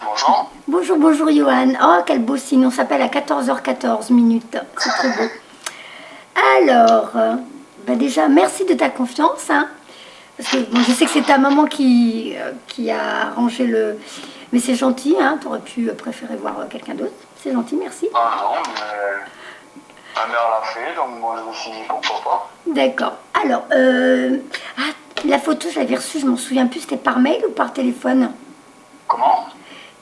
Bonjour. Bonjour, bonjour Johan. Oh, quel beau signe. On s'appelle à 14h14 minutes. C'est trop beau. Alors, déjà, merci de ta confiance. Hein, parce que bon, je sais que c'est ta maman qui a arrangé le... Mais c'est gentil, hein, tu aurais pu préférer voir quelqu'un d'autre. C'est gentil, merci. Ah non, mais ma mère l'a fait, donc moi je me suis dit pourquoi pas. D'accord. Alors, la photo, je l'avais reçue, je m'en souviens plus, c'était par mail ou par téléphone? Comment?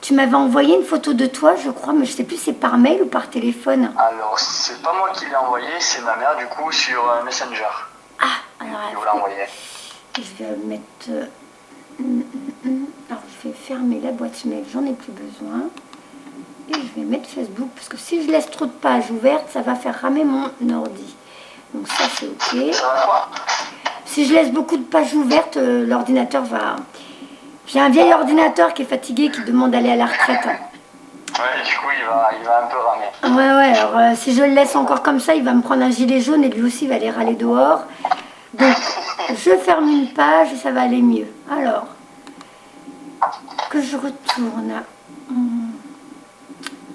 Tu m'avais envoyé une photo de toi, je crois, mais je sais plus, c'est par mail ou par téléphone. Alors, c'est pas moi qui l'ai envoyé, c'est ma mère du coup sur Messenger Ah, alors, qui vous l'a envoyé. je vais mettre... Alors, je vais fermer la boîte mail, j'en ai plus besoin. Et je vais mettre Facebook, parce que si je laisse trop de pages ouvertes, ça va faire ramer mon ordi. Donc ça, c'est OK. Ça va quoi? Si je laisse beaucoup de pages ouvertes, l'ordinateur va... J'ai un vieil ordinateur qui est fatigué, qui demande d'aller à la retraite. Ouais, du coup il va un peu ramer. Ouais, alors si je le laisse encore comme ça, il va me prendre un gilet jaune et lui aussi il va aller râler dehors. Donc, je ferme une page et ça va aller mieux. Alors, que je retourne.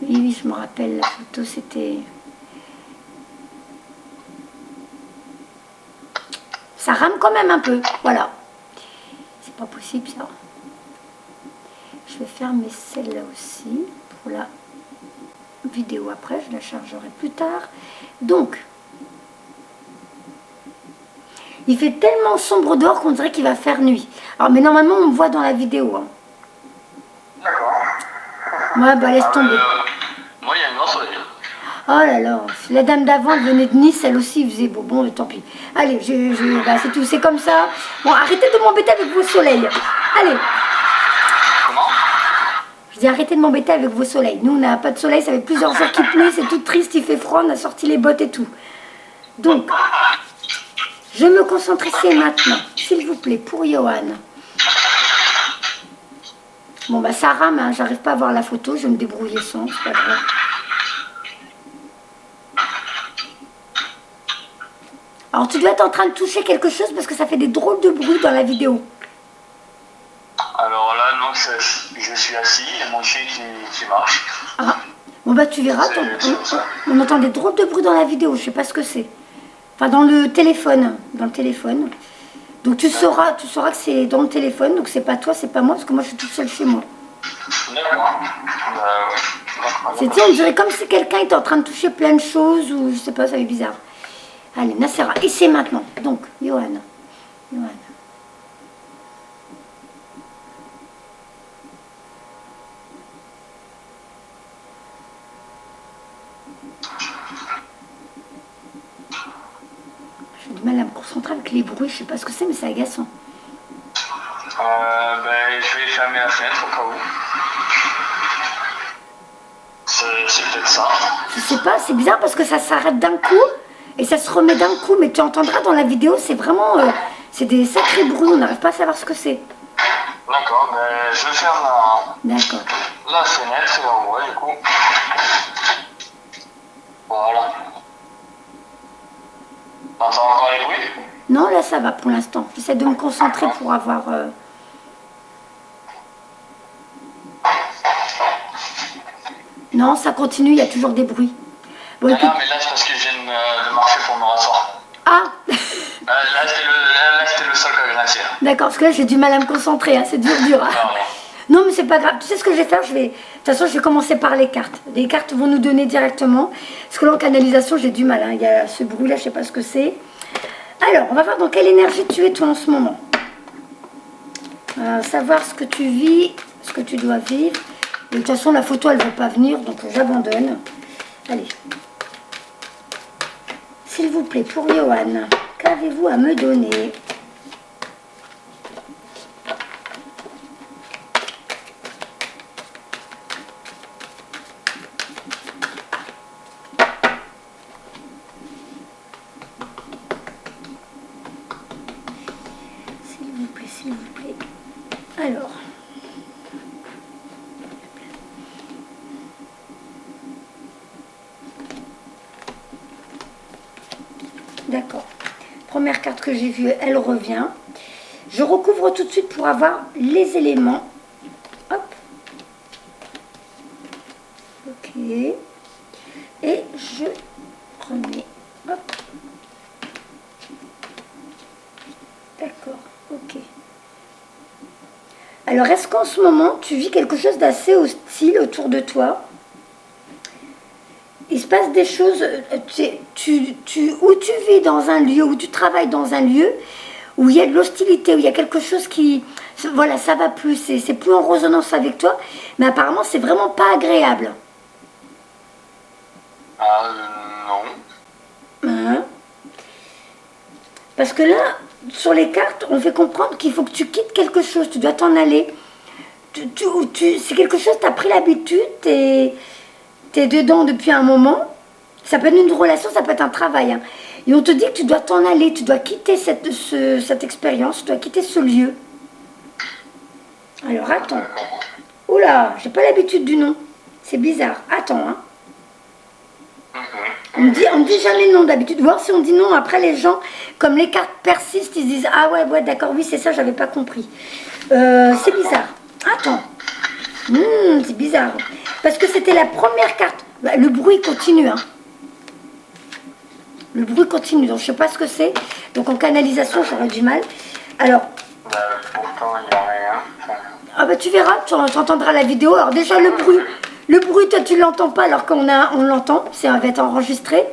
Oui, je me rappelle, la photo, c'était... Ça rame quand même un peu, voilà. C'est pas possible, ça. Je vais fermer celle-là aussi, pour la vidéo après, je la chargerai plus tard. Donc, il fait tellement sombre dehors qu'on dirait qu'il va faire nuit. Alors, mais normalement, on me voit dans la vidéo. Hein. D'accord. Ouais, bah laisse tomber. Moi il y a un grand soleil. Oh là là, la dame d'avant, elle venait de Nice, elle aussi, il faisait beau. Bon, tant pis. Allez, bah, c'est tout, c'est comme ça. Bon, arrêtez de m'embêter avec vos soleils. Allez. Comment? Je dis arrêtez de m'embêter avec vos soleils. Nous, on n'a pas de soleil, ça fait plusieurs jours qu'il pleut, c'est tout triste, il fait froid, on a sorti les bottes et tout. Donc, je me concentre ici maintenant, s'il vous plaît, pour Johan. Bon, bah ça rame, hein, j'arrive pas à voir la photo, je vais me débrouiller sans, c'est pas grave. Alors, tu dois être en train de toucher quelque chose parce que ça fait des drôles de bruit dans la vidéo. Alors là, non, je suis assis et mon chien qui marche. Ah, bon bah tu verras, on entend des drôles de bruit dans la vidéo, je sais pas ce que c'est. Enfin, dans le téléphone, Donc tu sauras que c'est dans le téléphone, donc c'est pas toi, c'est pas moi, parce que moi je suis toute seule chez moi. D'accord. On dirait comme si quelqu'un était en train de toucher plein de choses, ou je sais pas, ça fait bizarre. Allez, Nacera, et c'est maintenant. Donc, Johan. J'ai du mal à me concentrer avec les bruits, je sais pas ce que c'est, mais c'est agaçant. Je vais fermer la fenêtre au cas où. C'est peut-être ça. Je sais pas, c'est bizarre parce que ça s'arrête d'un coup et ça se remet d'un coup, mais tu entendras dans la vidéo, c'est vraiment... c'est des sacrés bruits, on n'arrive pas à savoir ce que c'est. D'accord, mais je ferme la fenêtre et on voit du coup. Voilà. T'entends encore les bruits? Non, là ça va pour l'instant. J'essaie de me concentrer pour avoir... Non, ça continue, il y a toujours des bruits. Bon, non, écoute... mais là c'est parce que je viens de marcher pour me rasseoir. Ah Là c'était le sol que je viens. D'accord, parce que là j'ai du mal à me concentrer, hein, c'est dur. Hein. Non, mais c'est pas grave. Tu sais ce que je vais faire? De toute façon, je vais commencer par les cartes. Les cartes vont nous donner directement. Parce que là, en canalisation, j'ai du mal. Hein. Il y a ce bruit-là, je sais pas ce que c'est. Alors, on va voir dans quelle énergie tu es toi en ce moment. Savoir ce que tu vis, ce que tu dois vivre. De toute façon, la photo, elle ne veut pas venir, donc j'abandonne. Allez. S'il vous plaît, pour Johan, qu'avez-vous à me donner? S'il vous plaît. Alors. D'accord. Première carte que j'ai vue, elle revient. Je recouvre tout de suite pour avoir les éléments. Hop. envoyé. Et je remets. Hop. D'accord, ok. Alors, est-ce qu'en ce moment, tu vis quelque chose d'assez hostile autour de toi? Il se passe des choses, où tu vis dans un lieu, où tu travailles dans un lieu, où il y a de l'hostilité, où il y a quelque chose qui... Voilà, ça va plus, c'est plus en résonance avec toi, mais apparemment, c'est vraiment pas agréable. Ah, non. Hein? Parce que là, sur les cartes, on fait comprendre qu'il faut que tu quittes quelque chose, tu dois t'en aller. C'est quelque chose, tu as pris l'habitude, tu es dedans depuis un moment. Ça peut être une relation, ça peut être un travail. Hein. Et on te dit que tu dois t'en aller, tu dois quitter cette expérience, tu dois quitter ce lieu. Alors attends. Oula, j'ai pas l'habitude du nom. C'est bizarre. Attends, hein. On me dit jamais non d'habitude. Voir si on dit non, après les gens, comme les cartes persistent, ils se disent ah ouais, d'accord, oui, c'est ça, j'avais pas compris. C'est bizarre. Attends. C'est bizarre. Parce que c'était la première carte. Bah, le bruit continue, hein. Le bruit continue, donc je sais pas ce que c'est. Donc en canalisation, j'aurais du mal. Alors. Pourtant, il n'y a rien. Ah bah tu verras, tu entendras la vidéo. Alors déjà le bruit, toi tu l'entends pas alors qu'on l'entend, ça va être enregistré.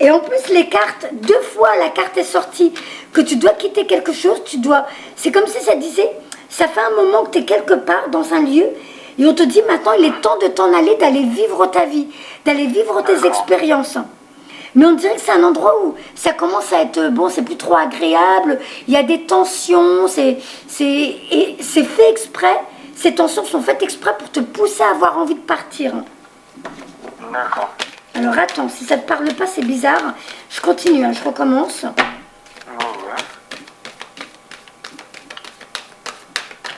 Et en plus les cartes, 2 fois la carte est sortie, que tu dois quitter quelque chose, c'est comme si ça disait, ça fait un moment que tu es quelque part dans un lieu, et on te dit maintenant il est temps de t'en aller, d'aller vivre ta vie, d'aller vivre tes expériences. Mais on dirait que c'est un endroit où ça commence à être, bon, c'est plus trop agréable, il y a des tensions, et c'est fait exprès, ces tensions sont faites exprès pour te pousser à avoir envie de partir. D'accord. Alors attends, si ça ne te parle pas, c'est bizarre. Je continue, hein, je recommence. Ouais.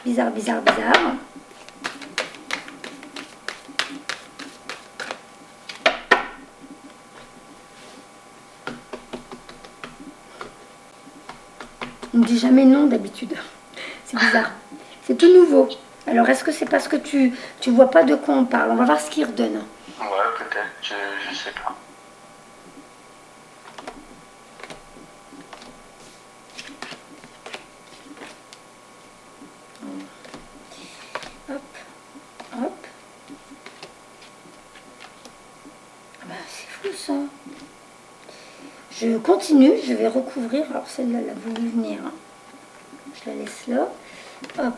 Bizarre. On ne dit jamais non d'habitude. C'est bizarre. C'est tout nouveau. Alors, est-ce que c'est parce que tu vois pas de quoi on parle? On va voir ce qu'il redonne. Ouais, peut-être. Je sais pas. Hop. Ah bah, c'est fou ça. Je continue, je vais recouvrir. Alors celle-là, elle a voulu venir. Hein. Je la laisse là. Hop.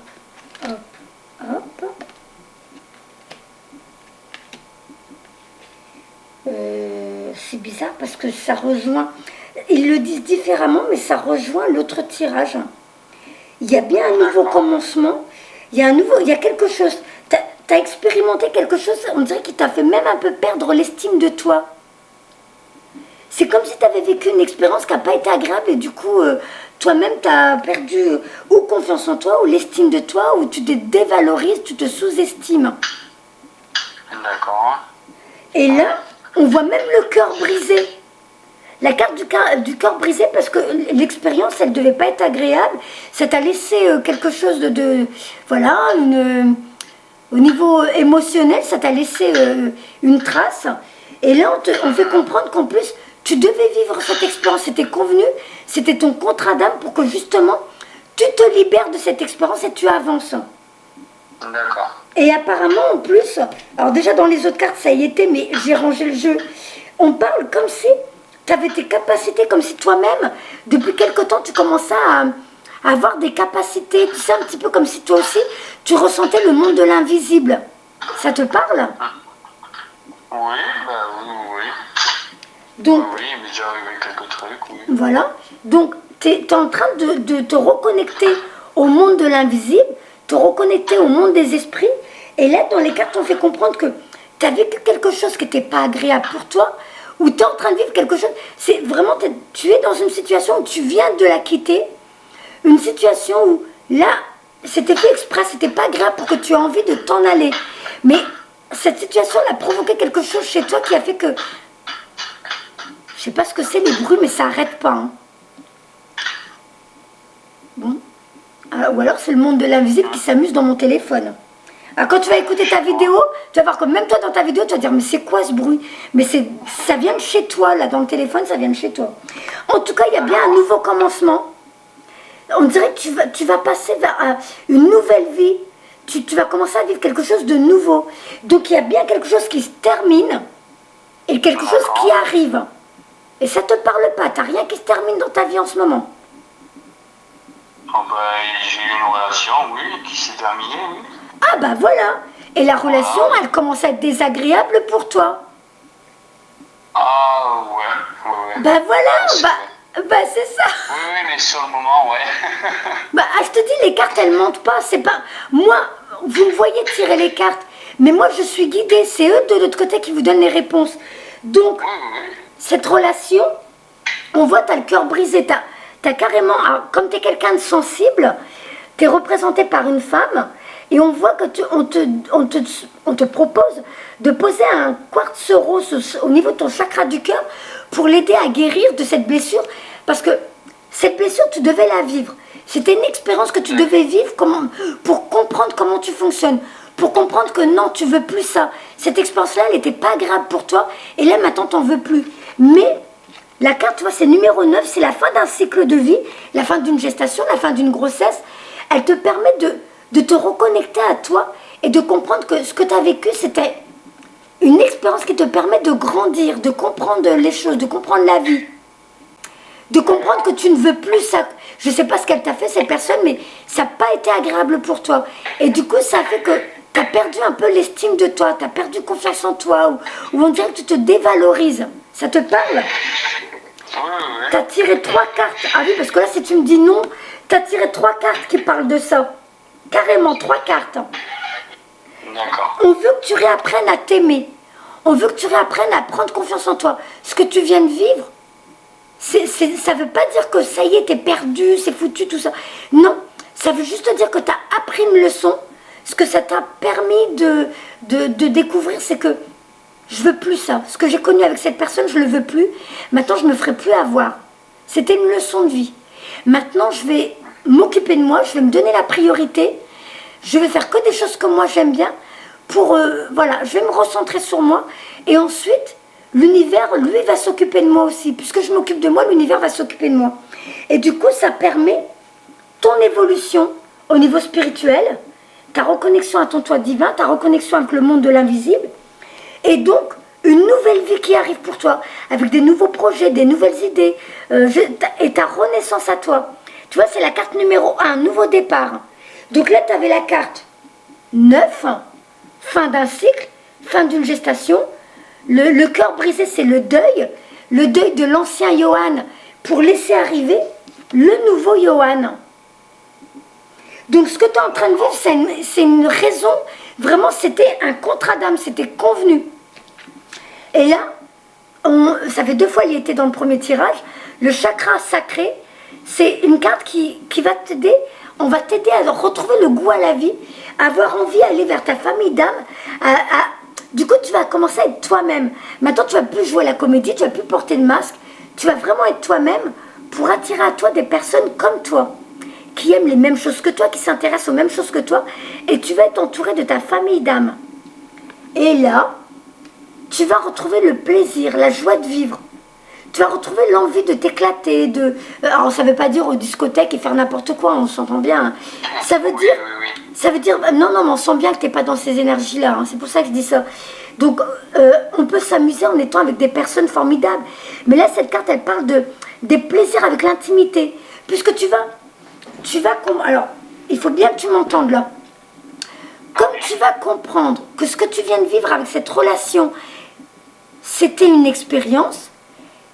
C'est bizarre parce que ça rejoint, ils le disent différemment, mais ça rejoint l'autre tirage. Il y a bien un nouveau commencement, il y a quelque chose, tu as expérimenté quelque chose, on dirait qu'il t'a fait même un peu perdre l'estime de toi. C'est comme si tu avais vécu une expérience qui n'a pas été agréable et du coup, toi-même, tu as perdu ou confiance en toi, ou l'estime de toi, ou tu te dévalorises, tu te sous-estimes. D'accord. Et là, on voit même le cœur brisé. La carte du cœur brisé, parce que l'expérience, elle ne devait pas être agréable. Ça t'a laissé quelque chose voilà, au niveau émotionnel, ça t'a laissé une trace. Et là, on fait comprendre qu'en plus, tu devais vivre cette expérience. C'était convenu, c'était ton contrat d'âme pour que justement, tu te libères de cette expérience et tu avances. D'accord. Et apparemment, en plus, alors déjà dans les autres cartes, ça y était, mais j'ai rangé le jeu. On parle comme si tu avais tes capacités, comme si toi-même, depuis quelque temps, tu commençais à avoir des capacités. Tu sais, un petit peu comme si toi aussi, tu ressentais le monde de l'invisible. Ça te parle? Oui, oui. Donc, oui, il m'est déjà arrivé quelques trucs, oui. Voilà. Donc, tu es en train de te reconnecter au monde de l'invisible, te reconnecter au monde des esprits. Et là, dans les cartes, on fait comprendre que tu as vécu quelque chose qui n'était pas agréable pour toi, ou tu es en train de vivre quelque chose. C'est vraiment, tu es dans une situation où tu viens de la quitter, une situation où là, c'était fait exprès, c'était pas agréable pour que tu aies envie de t'en aller. Mais cette situation a provoqué quelque chose chez toi qui a fait que, je sais pas ce que c'est les bruits, mais ça n'arrête pas. Hein. Bon. Ou alors c'est le monde de l'invisible qui s'amuse dans mon téléphone. Alors, quand tu vas écouter ta vidéo, tu vas voir que même toi dans ta vidéo, tu vas dire mais c'est quoi ce bruit? Mais ça vient de chez toi, là, dans le téléphone, ça vient de chez toi. En tout cas, il y a bien un nouveau commencement. On dirait que tu vas passer vers une nouvelle vie. Tu vas commencer à vivre quelque chose de nouveau. Donc il y a bien quelque chose qui se termine et quelque chose qui arrive. Et ça ne te parle pas, tu n'as rien qui se termine dans ta vie en ce moment. Oh ben, j'ai eu une relation, oui, qui s'est terminée, oui. Ah bah voilà. Et la relation, elle commence à être désagréable pour toi. Ah ouais. Bah voilà, bah c'est ça. Oui, mais sur le moment, ouais. Bah je te dis, les cartes, elles mentent pas. C'est pas... Moi, vous me voyez tirer les cartes, mais moi, je suis guidée. C'est eux de l'autre côté qui vous donnent les réponses. Donc, cette relation, on voit, tu as le cœur brisé. T'as carrément... Alors, comme tu es quelqu'un de sensible, tu es représenté par une femme, et on voit que on te propose de poser un quartz rose au niveau de ton chakra du cœur pour l'aider à guérir de cette blessure. Parce que cette blessure, tu devais la vivre. C'était une expérience que tu devais vivre pour comprendre comment tu fonctionnes. Pour comprendre que non, tu veux plus ça. Cette expérience-là, elle n'était pas agréable pour toi. Et là, maintenant, tu n'en veux plus. Mais la carte, tu vois, c'est numéro 9. C'est la fin d'un cycle de vie, la fin d'une gestation, la fin d'une grossesse. Elle te permet de te reconnecter à toi et de comprendre que ce que tu as vécu, c'était une expérience qui te permet de grandir, de comprendre les choses, de comprendre la vie. De comprendre que tu ne veux plus ça. Je ne sais pas ce qu'elle t'a fait, cette personne, mais ça n'a pas été agréable pour toi. Et du coup, ça fait que tu as perdu un peu l'estime de toi, tu as perdu confiance en toi, ou on dirait que tu te dévalorises. Ça te parle? Tu as tiré 3 cartes. Ah oui, parce que là, si tu me dis non, tu as tiré 3 cartes qui parlent de ça. Carrément, 3 cartes. D'accord. On veut que tu réapprennes à t'aimer. On veut que tu réapprennes à prendre confiance en toi. Ce que tu viens de vivre, ça ne veut pas dire que ça y est, t'es perdu, c'est foutu, tout ça. Non, ça veut juste dire que tu as appris une leçon. Ce que ça t'a permis de découvrir, c'est que je veux plus ça. Ce que j'ai connu avec cette personne, je ne le veux plus. Maintenant, je ne me ferai plus avoir. C'était une leçon de vie. Maintenant, je vais m'occuper de moi, je vais me donner la priorité. Je vais faire que des choses que moi j'aime bien. Voilà, je vais me recentrer sur moi. Et ensuite, l'univers, lui, va s'occuper de moi aussi. Puisque je m'occupe de moi, l'univers va s'occuper de moi. Et du coup, ça permet ton évolution au niveau spirituel, ta reconnexion à ton toi divin, ta reconnexion avec le monde de l'invisible. Et donc, une nouvelle vie qui arrive pour toi, avec des nouveaux projets, des nouvelles idées, et ta renaissance à toi. Tu vois, c'est la carte numéro 1, nouveau départ. Donc là, tu avais la carte 9, fin d'un cycle, fin d'une gestation. Le cœur brisé, c'est le deuil de l'ancien Johan pour laisser arriver le nouveau Johan. Donc ce que tu es en train de vivre, c'est une raison, vraiment c'était un contrat d'âme, c'était convenu. Et là, ça fait 2 fois il était dans le premier tirage, le chakra sacré, c'est une carte qui va t'aider, on va t'aider à retrouver le goût à la vie, à avoir envie d'aller vers ta famille d'âme, du coup tu vas commencer à être toi-même. Maintenant tu ne vas plus jouer à la comédie, tu ne vas plus porter de masque, tu vas vraiment être toi-même pour attirer à toi des personnes comme toi, qui aiment les mêmes choses que toi, qui s'intéressent aux mêmes choses que toi, et tu vas être entouré de ta famille d'âme. Et là, tu vas retrouver le plaisir, la joie de vivre. Tu vas retrouver l'envie de t'éclater, alors ça ne veut pas dire aux discothèques et faire n'importe quoi, on s'entend bien. Hein. Ça veut dire, non, mais on sent bien que tu n'es pas dans ces énergies-là, hein, c'est pour ça que je dis ça. Donc, on peut s'amuser en étant avec des personnes formidables. Mais là, cette carte, elle parle des plaisirs avec l'intimité. Puisque tu vas alors, il faut bien que tu m'entendes là. Comme tu vas comprendre que ce que tu viens de vivre avec cette relation, c'était une expérience,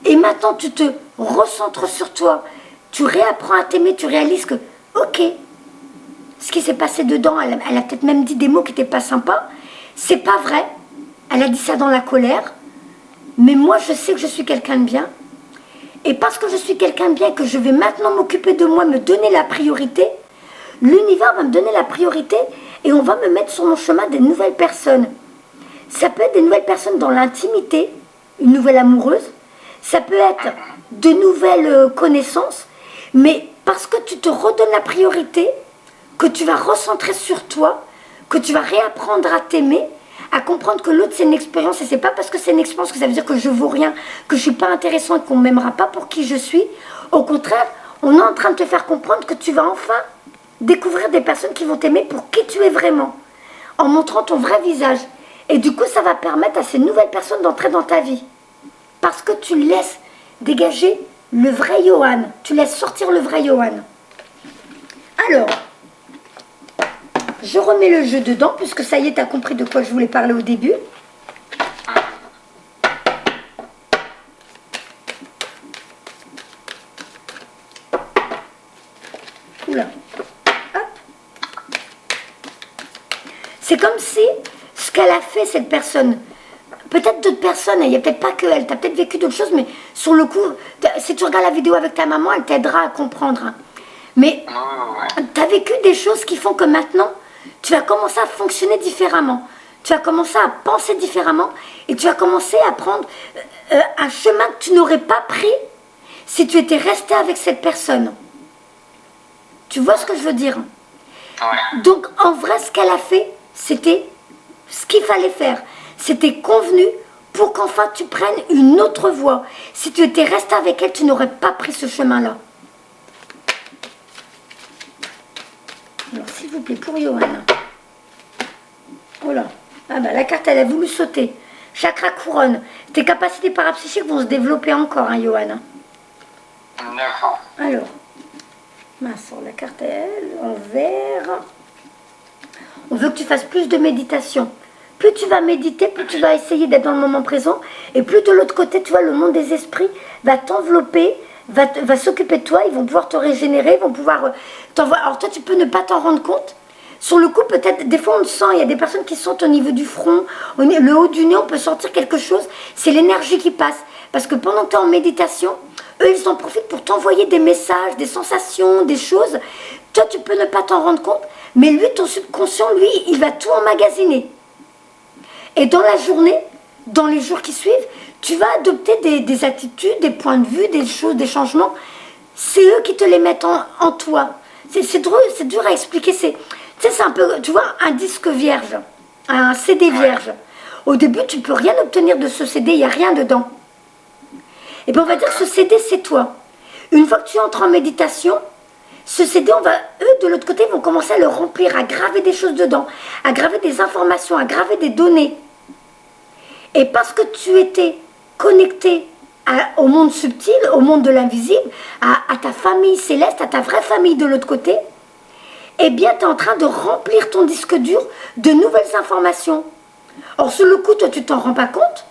et maintenant tu te recentres sur toi, tu réapprends à t'aimer, tu réalises que, ok, ce qui s'est passé dedans, elle a peut-être même dit des mots qui n'étaient pas sympas, c'est pas vrai, elle a dit ça dans la colère, mais moi je sais que je suis quelqu'un de bien, et parce que je suis quelqu'un de bien, que je vais maintenant m'occuper de moi, me donner la priorité, l'univers va me donner la priorité et on va me mettre sur mon chemin des nouvelles personnes. Ça peut être des nouvelles personnes dans l'intimité, une nouvelle amoureuse, ça peut être de nouvelles connaissances, mais parce que tu te redonnes la priorité, que tu vas recentrer sur toi, que tu vas réapprendre à t'aimer, à comprendre que l'autre c'est une expérience, et c'est pas parce que c'est une expérience que ça veut dire que je vaux rien, que je suis pas intéressant et qu'on m'aimera pas pour qui je suis. Au contraire, on est en train de te faire comprendre que tu vas enfin découvrir des personnes qui vont t'aimer pour qui tu es vraiment, en montrant ton vrai visage. Et du coup, ça va permettre à ces nouvelles personnes d'entrer dans ta vie. Parce que tu laisses dégager le vrai Johan. Tu laisses sortir le vrai Johan. Alors, je remets le jeu dedans, puisque ça y est, tu as compris de quoi je voulais parler au début. Oula. Hop. C'est comme si ce qu'elle a fait, cette personne, peut-être d'autres personnes, il n'y a peut-être pas que elle, tu as peut-être vécu d'autres choses, mais sur le coup, si tu regardes la vidéo avec ta maman, elle t'aidera à comprendre. Mais tu as vécu des choses qui font que maintenant, tu vas commencer à fonctionner différemment. Tu vas commencer à penser différemment et tu vas commencer à prendre un chemin que tu n'aurais pas pris si tu étais resté avec cette personne. Tu vois ce que je veux dire? Donc, en vrai, ce qu'elle a fait, c'était ce qu'il fallait faire. C'était convenu pour qu'enfin tu prennes une autre voie. Si tu étais resté avec elle, tu n'aurais pas pris ce chemin-là. Alors, s'il vous plaît, pour Johan. Oh là. Ah bah, la carte, elle a voulu sauter. Chakra couronne. Tes capacités parapsychiques vont se développer encore, hein, Johan. D'accord. Alors. Mince, la carte, elle, en vert. On veut que tu fasses plus de méditation. Plus tu vas méditer, plus tu vas essayer d'être dans le moment présent. Et plus de l'autre côté, tu vois, le monde des esprits va t'envelopper, va s'occuper de toi. Ils vont pouvoir te régénérer, ils vont pouvoir t'envoyer. Alors toi, tu peux ne pas t'en rendre compte. Sur le coup, peut-être, des fois, on le sent. Il y a des personnes qui sentent au niveau du front, le haut du nez, on peut sentir quelque chose. C'est l'énergie qui passe. Parce que pendant que tu es en méditation, eux, ils en profitent pour t'envoyer des messages, des sensations, des choses. Toi, tu peux ne pas t'en rendre compte. Mais lui, ton subconscient, lui, il va tout emmagasiner. Et dans la journée, dans les jours qui suivent, tu vas adopter des attitudes, des points de vue, des choses, des changements. C'est eux qui te les mettent en toi. C'est drôle, c'est dur à expliquer. C'est un peu, tu vois, un disque vierge, un CD vierge. Au début, tu ne peux rien obtenir de ce CD, il n'y a rien dedans. Et bien, on va dire que ce CD, c'est toi. Une fois que tu entres en méditation, ce CD, eux, de l'autre côté, vont commencer à le remplir, à graver des choses dedans, à graver des informations, à graver des données. Et parce que tu étais connecté au monde subtil, au monde de l'invisible, à ta famille céleste, à ta vraie famille de l'autre côté, eh bien, tu es en train de remplir ton disque dur de nouvelles informations. Or, sur le coup, toi, tu t'en rends pas compte,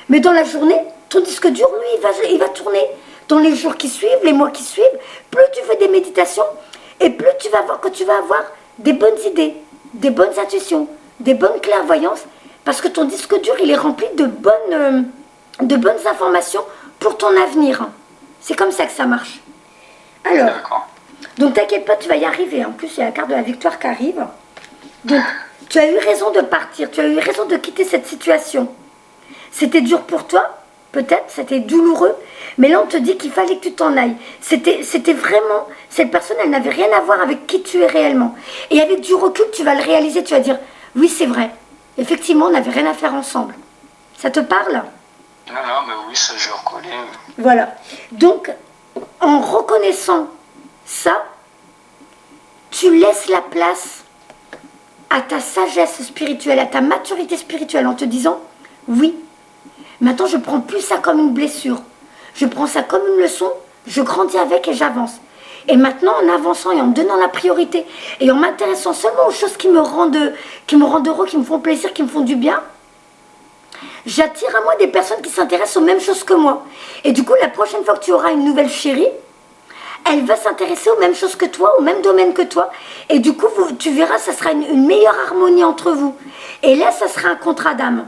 mais dans la journée, ton disque dur, lui, il va tourner. Dans les jours qui suivent, les mois qui suivent, plus tu fais des méditations, et plus tu vas voir que tu vas avoir des bonnes idées, des bonnes intuitions, des bonnes clairvoyances, parce que ton disque dur, il est rempli de bonnes informations pour ton avenir. C'est comme ça que ça marche. Alors, donc t'inquiète pas, tu vas y arriver. En plus, il y a la carte de la victoire qui arrive. Donc, tu as eu raison de partir, tu as eu raison de quitter cette situation. C'était dur pour toi, peut-être, c'était douloureux, mais là on te dit qu'il fallait que tu t'en ailles. C'était vraiment, cette personne, elle n'avait rien à voir avec qui tu es réellement. Et avec du recul, tu vas le réaliser, tu vas dire, oui c'est vrai, effectivement on n'avait rien à faire ensemble. Ça te parle? Non, mais oui, ça je reconnais. Voilà. Donc, en reconnaissant ça, tu laisses la place à ta sagesse spirituelle, à ta maturité spirituelle, en te disant, oui, maintenant je prends plus ça comme une blessure, je prends ça comme une leçon, je grandis avec et j'avance. Et maintenant, en avançant et en me donnant la priorité, et en m'intéressant seulement aux choses qui me rendent heureux, qui me font plaisir, qui me font du bien, j'attire à moi des personnes qui s'intéressent aux mêmes choses que moi. Et du coup, la prochaine fois que tu auras une nouvelle chérie, elle va s'intéresser aux mêmes choses que toi, au même domaine que toi. Et du coup, tu verras, ça sera une meilleure harmonie entre vous. Et là, ça sera un contrat d'âme.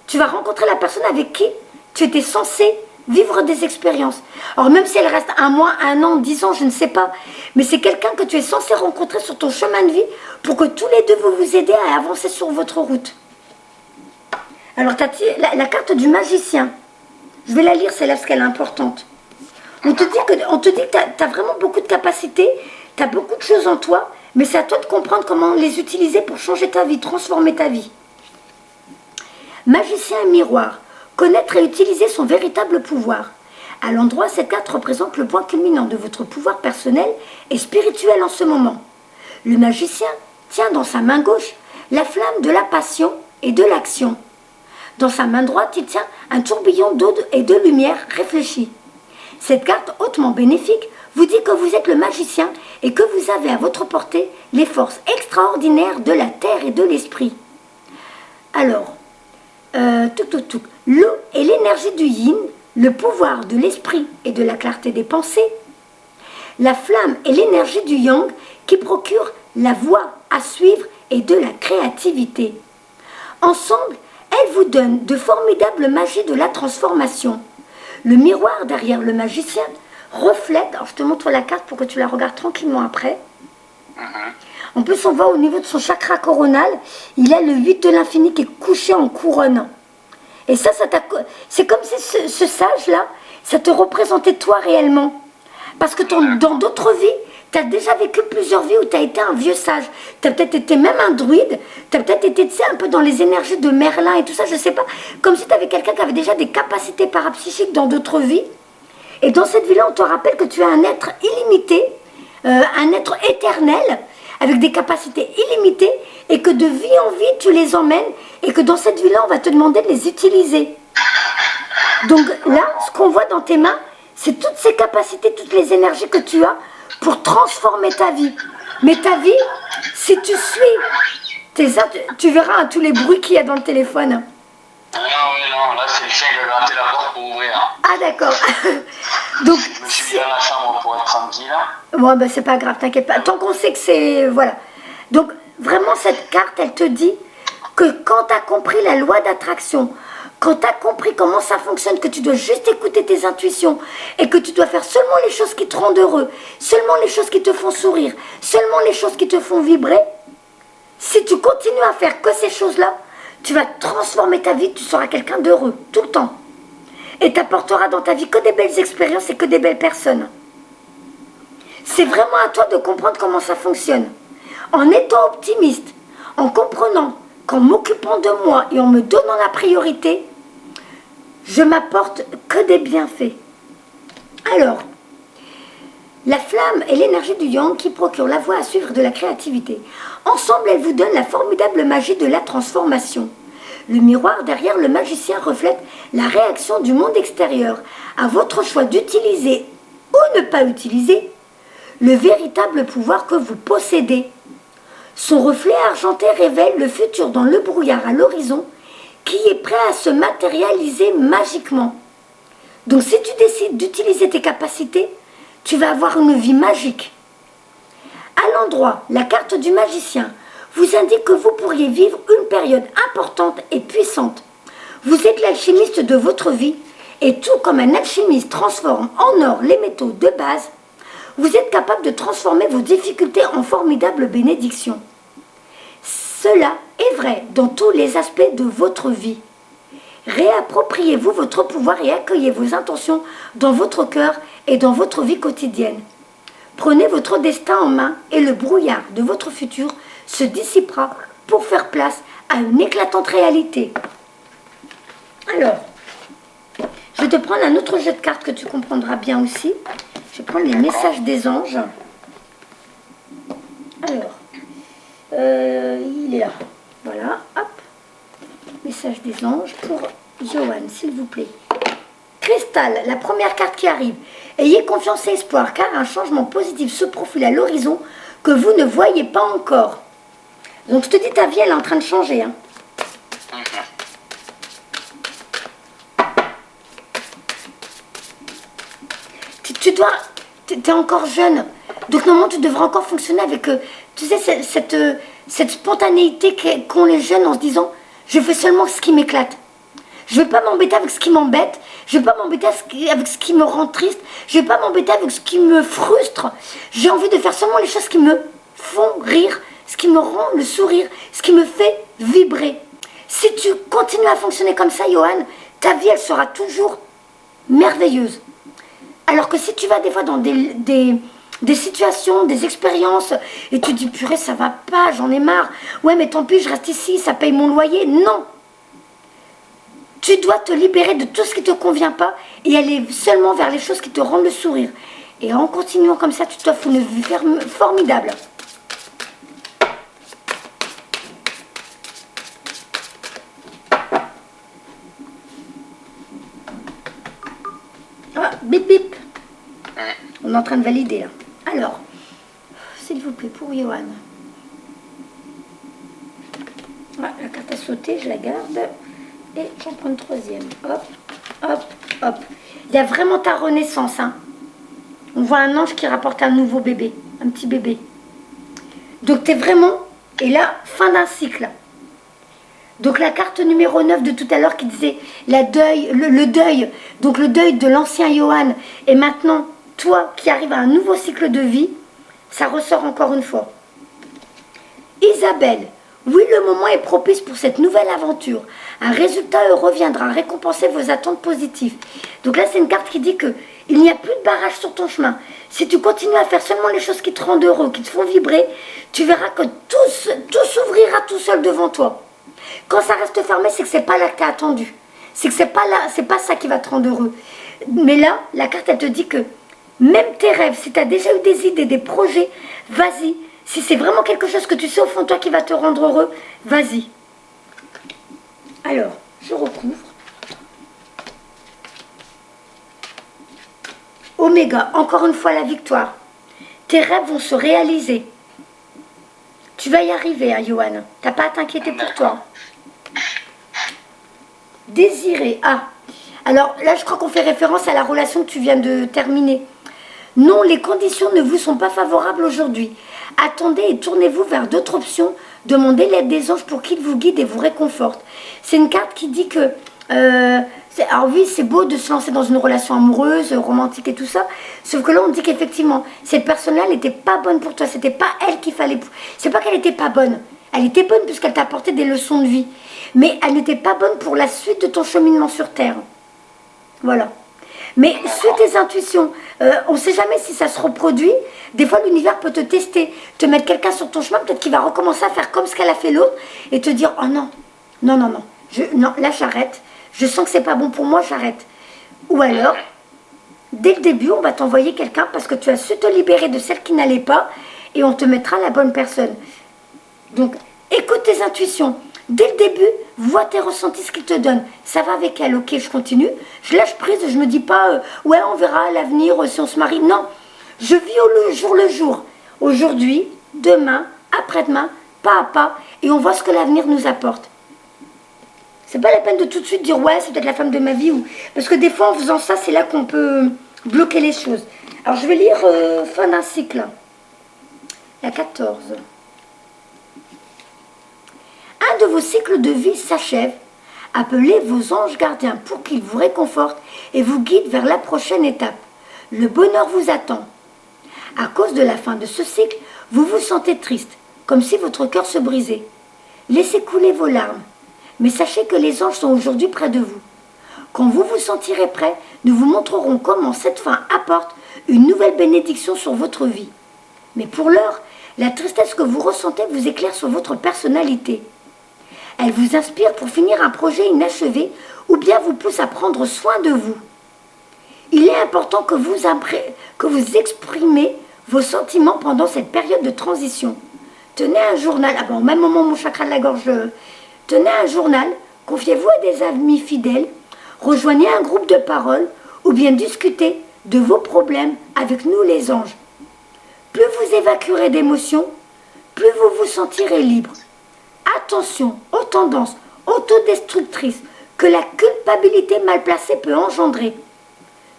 Tu vas rencontrer la personne avec qui tu étais censé vivre des expériences. Alors même si elle reste 1 mois, 1 an, 10 ans, je ne sais pas. Mais c'est quelqu'un que tu es censé rencontrer sur ton chemin de vie pour que tous les deux vous aidez à avancer sur votre route. Alors, tu as la carte du magicien. Je vais la lire, c'est là parce qu'elle est importante. On te dit que tu as vraiment beaucoup de capacités, tu as beaucoup de choses en toi, Mais c'est à toi de comprendre comment les utiliser pour changer ta vie, transformer ta vie. Magicien et miroir. Connaître et utiliser son véritable pouvoir. À l'endroit, cette carte représente le point culminant de votre pouvoir personnel et spirituel en ce moment. Le magicien tient dans sa main gauche la flamme de la passion et de l'action. Dans sa main droite, il tient un tourbillon d'eau et de lumière réfléchie. Cette carte hautement bénéfique vous dit que vous êtes le magicien et que vous avez à votre portée les forces extraordinaires de la terre et de l'esprit. Alors, l'eau est l'énergie du yin, le pouvoir de l'esprit et de la clarté des pensées. La flamme est l'énergie du yang qui procure la voie à suivre et de la créativité. Ensemble, elles vous donnent de formidables magies de la transformation. Le miroir derrière le magicien reflète, alors je te montre la carte pour que tu la regardes tranquillement après. En plus, on voit au niveau de son chakra coronal, il a le 8 de l'infini qui est couché en couronne. Et ça c'est comme si ce sage-là, ça te représentait toi réellement. Parce que dans d'autres vies, tu as déjà vécu plusieurs vies où tu as été un vieux sage. Tu as peut-être été même un druide, tu as peut-être été, tu sais, un peu dans les énergies de Merlin et tout ça, je sais pas. Comme si tu avais quelqu'un qui avait déjà des capacités parapsychiques dans d'autres vies. Et dans cette vie-là, on te rappelle que tu es un être illimité, un être éternel, avec des capacités illimitées, et que de vie en vie, tu les emmènes, et que dans cette vie-là, on va te demander de les utiliser. Donc là, ce qu'on voit dans tes mains, c'est toutes ces capacités, toutes les énergies que tu as pour transformer ta vie. Mais ta vie, si tu suis, tu verras tous les bruits qu'il y a dans le téléphone. Ah non, là c'est le chien qui a gratté la porte pour ouvrir. Ah d'accord. Donc, je me suis mis dans la chambre pour être tranquille. Bon, ben c'est pas grave, t'inquiète pas. Tant qu'on sait que c'est... Voilà. Donc, vraiment, cette carte, elle te dit que quand tu as compris la loi d'attraction, quand tu as compris comment ça fonctionne, que tu dois juste écouter tes intuitions et que tu dois faire seulement les choses qui te rendent heureux, seulement les choses qui te font sourire, seulement les choses qui te font vibrer, si tu continues à faire que ces choses-là, tu vas transformer ta vie, tu seras quelqu'un d'heureux, tout le temps. Et tu apporteras dans ta vie que des belles expériences et que des belles personnes. C'est vraiment à toi de comprendre comment ça fonctionne. En étant optimiste, en comprenant qu'en m'occupant de moi et en me donnant la priorité, je m'apporte que des bienfaits. Alors, la flamme est l'énergie du yang qui procure la voie à suivre de la créativité. Ensemble, elle vous donne la formidable magie de la transformation. Le miroir derrière le magicien reflète la réaction du monde extérieur. À votre choix d'utiliser ou ne pas utiliser le véritable pouvoir que vous possédez. Son reflet argenté révèle le futur dans le brouillard à l'horizon qui est prêt à se matérialiser magiquement. Donc si tu décides d'utiliser tes capacités, tu vas avoir une vie magique. À l'endroit, la carte du magicien vous indique que vous pourriez vivre une période importante et puissante. Vous êtes l'alchimiste de votre vie et tout comme un alchimiste transforme en or les métaux de base, vous êtes capable de transformer vos difficultés en formidables bénédictions. Cela est vrai dans tous les aspects de votre vie. Réappropriez-vous votre pouvoir et accueillez vos intentions dans votre cœur et dans votre vie quotidienne. Prenez votre destin en main et le brouillard de votre futur se dissipera pour faire place à une éclatante réalité. Alors, je vais te prendre un autre jeu de cartes que tu comprendras bien aussi. Je vais prendre les messages des anges. Alors, il est là. Voilà, hop. Message des anges pour Johan, s'il vous plaît. Cristal, la première carte qui arrive. Ayez confiance et espoir, car un changement positif se profile à l'horizon que vous ne voyez pas encore. Donc je te dis, ta vie, elle est en train de changer. Hein. Tu es encore jeune. Donc normalement, tu devrais encore fonctionner avec, tu sais, cette spontanéité qu'ont les jeunes en se disant, je fais seulement ce qui m'éclate. Je ne vais pas m'embêter avec ce qui m'embête. Je ne vais pas m'embêter avec ce qui me rend triste. Je ne vais pas m'embêter avec ce qui me frustre. J'ai envie de faire seulement les choses qui me font rire, ce qui me rend le sourire, ce qui me fait vibrer. Si tu continues à fonctionner comme ça, Johan, ta vie, elle sera toujours merveilleuse. Alors que si tu vas des fois dans des des situations, des expériences, et tu dis, purée, ça va pas, j'en ai marre. Ouais, mais tant pis, je reste ici, ça paye mon loyer. Non. Tu dois te libérer de tout ce qui ne te convient pas et aller seulement vers les choses qui te rendent le sourire. Et en continuant comme ça, tu t'offres une vie formidable. Ah, bip bip. On est en train de valider là. Alors, s'il vous plaît, pour Johan. Ouais, la carte à sauter, je la garde. Et j'en prends une troisième. Hop, hop, hop. Il y a vraiment ta renaissance. Hein. On voit un ange qui rapporte un nouveau bébé. Un petit bébé. Donc, tu es vraiment... Et là, fin d'un cycle. Donc, la carte numéro 9 de tout à l'heure qui disait le deuil. Donc, le deuil de l'ancien Johan. Et maintenant, toi qui arrives à un nouveau cycle de vie, ça ressort encore une fois. Isabelle. Oui, le moment est propice pour cette nouvelle aventure. Un résultat heureux viendra récompenser vos attentes positives. Donc là, c'est une carte qui dit que il n'y a plus de barrage sur ton chemin. Si tu continues à faire seulement les choses qui te rendent heureux, qui te font vibrer, tu verras que tout s'ouvrira tout seul devant toi. Quand ça reste fermé, c'est que c'est pas là que tu as attendu. C'est que c'est pas ça qui va te rendre heureux. Mais là, la carte, elle te dit que même tes rêves, si tu as déjà eu des idées, des projets, vas-y. Si c'est vraiment quelque chose que tu sais au fond de toi qui va te rendre heureux, vas-y. Alors, je recouvre. Oméga, encore une fois la victoire. Tes rêves vont se réaliser. Tu vas y arriver, hein, Johan. T'as pas à t'inquiéter pour toi. Désiré. Ah, alors là, je crois qu'on fait référence à la relation que tu viens de terminer. Non, les conditions ne vous sont pas favorables aujourd'hui. Attendez et tournez-vous vers d'autres options. Demandez l'aide des anges pour qu'ils vous guident et vous réconfortent. C'est une carte qui dit que... alors oui, c'est beau de se lancer dans une relation amoureuse, romantique et tout ça. Sauf que là, on dit qu'effectivement, cette personne-là, elle n'était pas bonne pour toi. C'était pas elle qu'il fallait... C'est pas qu'elle n'était pas bonne. Elle était bonne puisqu'elle t'a apporté des leçons de vie. Mais elle n'était pas bonne pour la suite de ton cheminement sur Terre. Voilà. Mais suis tes intuitions. On ne sait jamais si ça se reproduit. Des fois, l'univers peut te tester, te mettre quelqu'un sur ton chemin. Peut-être qu'il va recommencer à faire comme ce qu'elle a fait l'autre et te dire, oh non, non, non, non. Non, là, j'arrête. Je sens que c'est pas bon pour moi, j'arrête. Ou alors, dès le début, on va t'envoyer quelqu'un parce que tu as su te libérer de celle qui n'allait pas et on te mettra la bonne personne. Donc, écoute tes intuitions. Dès le début, vois tes ressentis, ce qu'ils te donnent. Ça va avec elle, ok, je continue. Je lâche prise, je me dis pas, ouais, on verra à l'avenir si on se marie. Non, je vis au jour le jour. Aujourd'hui, demain, après-demain, pas à pas, et on voit ce que l'avenir nous apporte. C'est pas la peine de tout de suite dire, ouais, c'est peut-être la femme de ma vie. Parce que des fois, en faisant ça, c'est là qu'on peut bloquer les choses. Alors, je vais lire fin d'un cycle. La 14. Un de vos cycles de vie s'achève. Appelez vos anges gardiens pour qu'ils vous réconfortent et vous guident vers la prochaine étape. Le bonheur vous attend. À cause de la fin de ce cycle, vous vous sentez triste, comme si votre cœur se brisait. Laissez couler vos larmes, mais sachez que les anges sont aujourd'hui près de vous. Quand vous vous sentirez prêt, nous vous montrerons comment cette fin apporte une nouvelle bénédiction sur votre vie. Mais pour l'heure, la tristesse que vous ressentez vous éclaire sur votre personnalité. Elle vous inspire pour finir un projet inachevé ou bien vous pousse à prendre soin de vous. Il est important que vous exprimez vos sentiments pendant cette période de transition. Tenez un journal, au même moment mon chakra de la gorge, tenez un journal, confiez-vous à des amis fidèles, rejoignez un groupe de parole ou bien discutez de vos problèmes avec nous les anges. Plus vous évacuerez d'émotions, plus vous vous sentirez libre. Attention aux tendances autodestructrices que la culpabilité mal placée peut engendrer.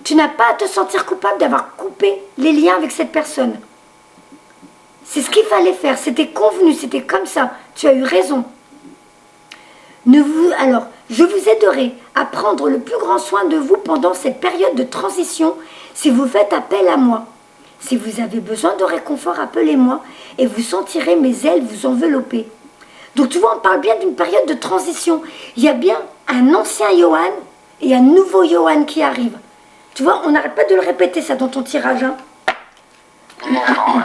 Tu n'as pas à te sentir coupable d'avoir coupé les liens avec cette personne. C'est ce qu'il fallait faire, c'était convenu, c'était comme ça. Tu as eu raison. Alors, je vous aiderai à prendre le plus grand soin de vous pendant cette période de transition si vous faites appel à moi. Si vous avez besoin de réconfort, appelez-moi et vous sentirez mes ailes vous envelopper. Donc tu vois, on parle bien d'une période de transition. Il y a bien un ancien Johan et un nouveau Johan qui arrive. Tu vois, on n'arrête pas de le répéter ça dans ton tirage. Hein. D'accord, ouais.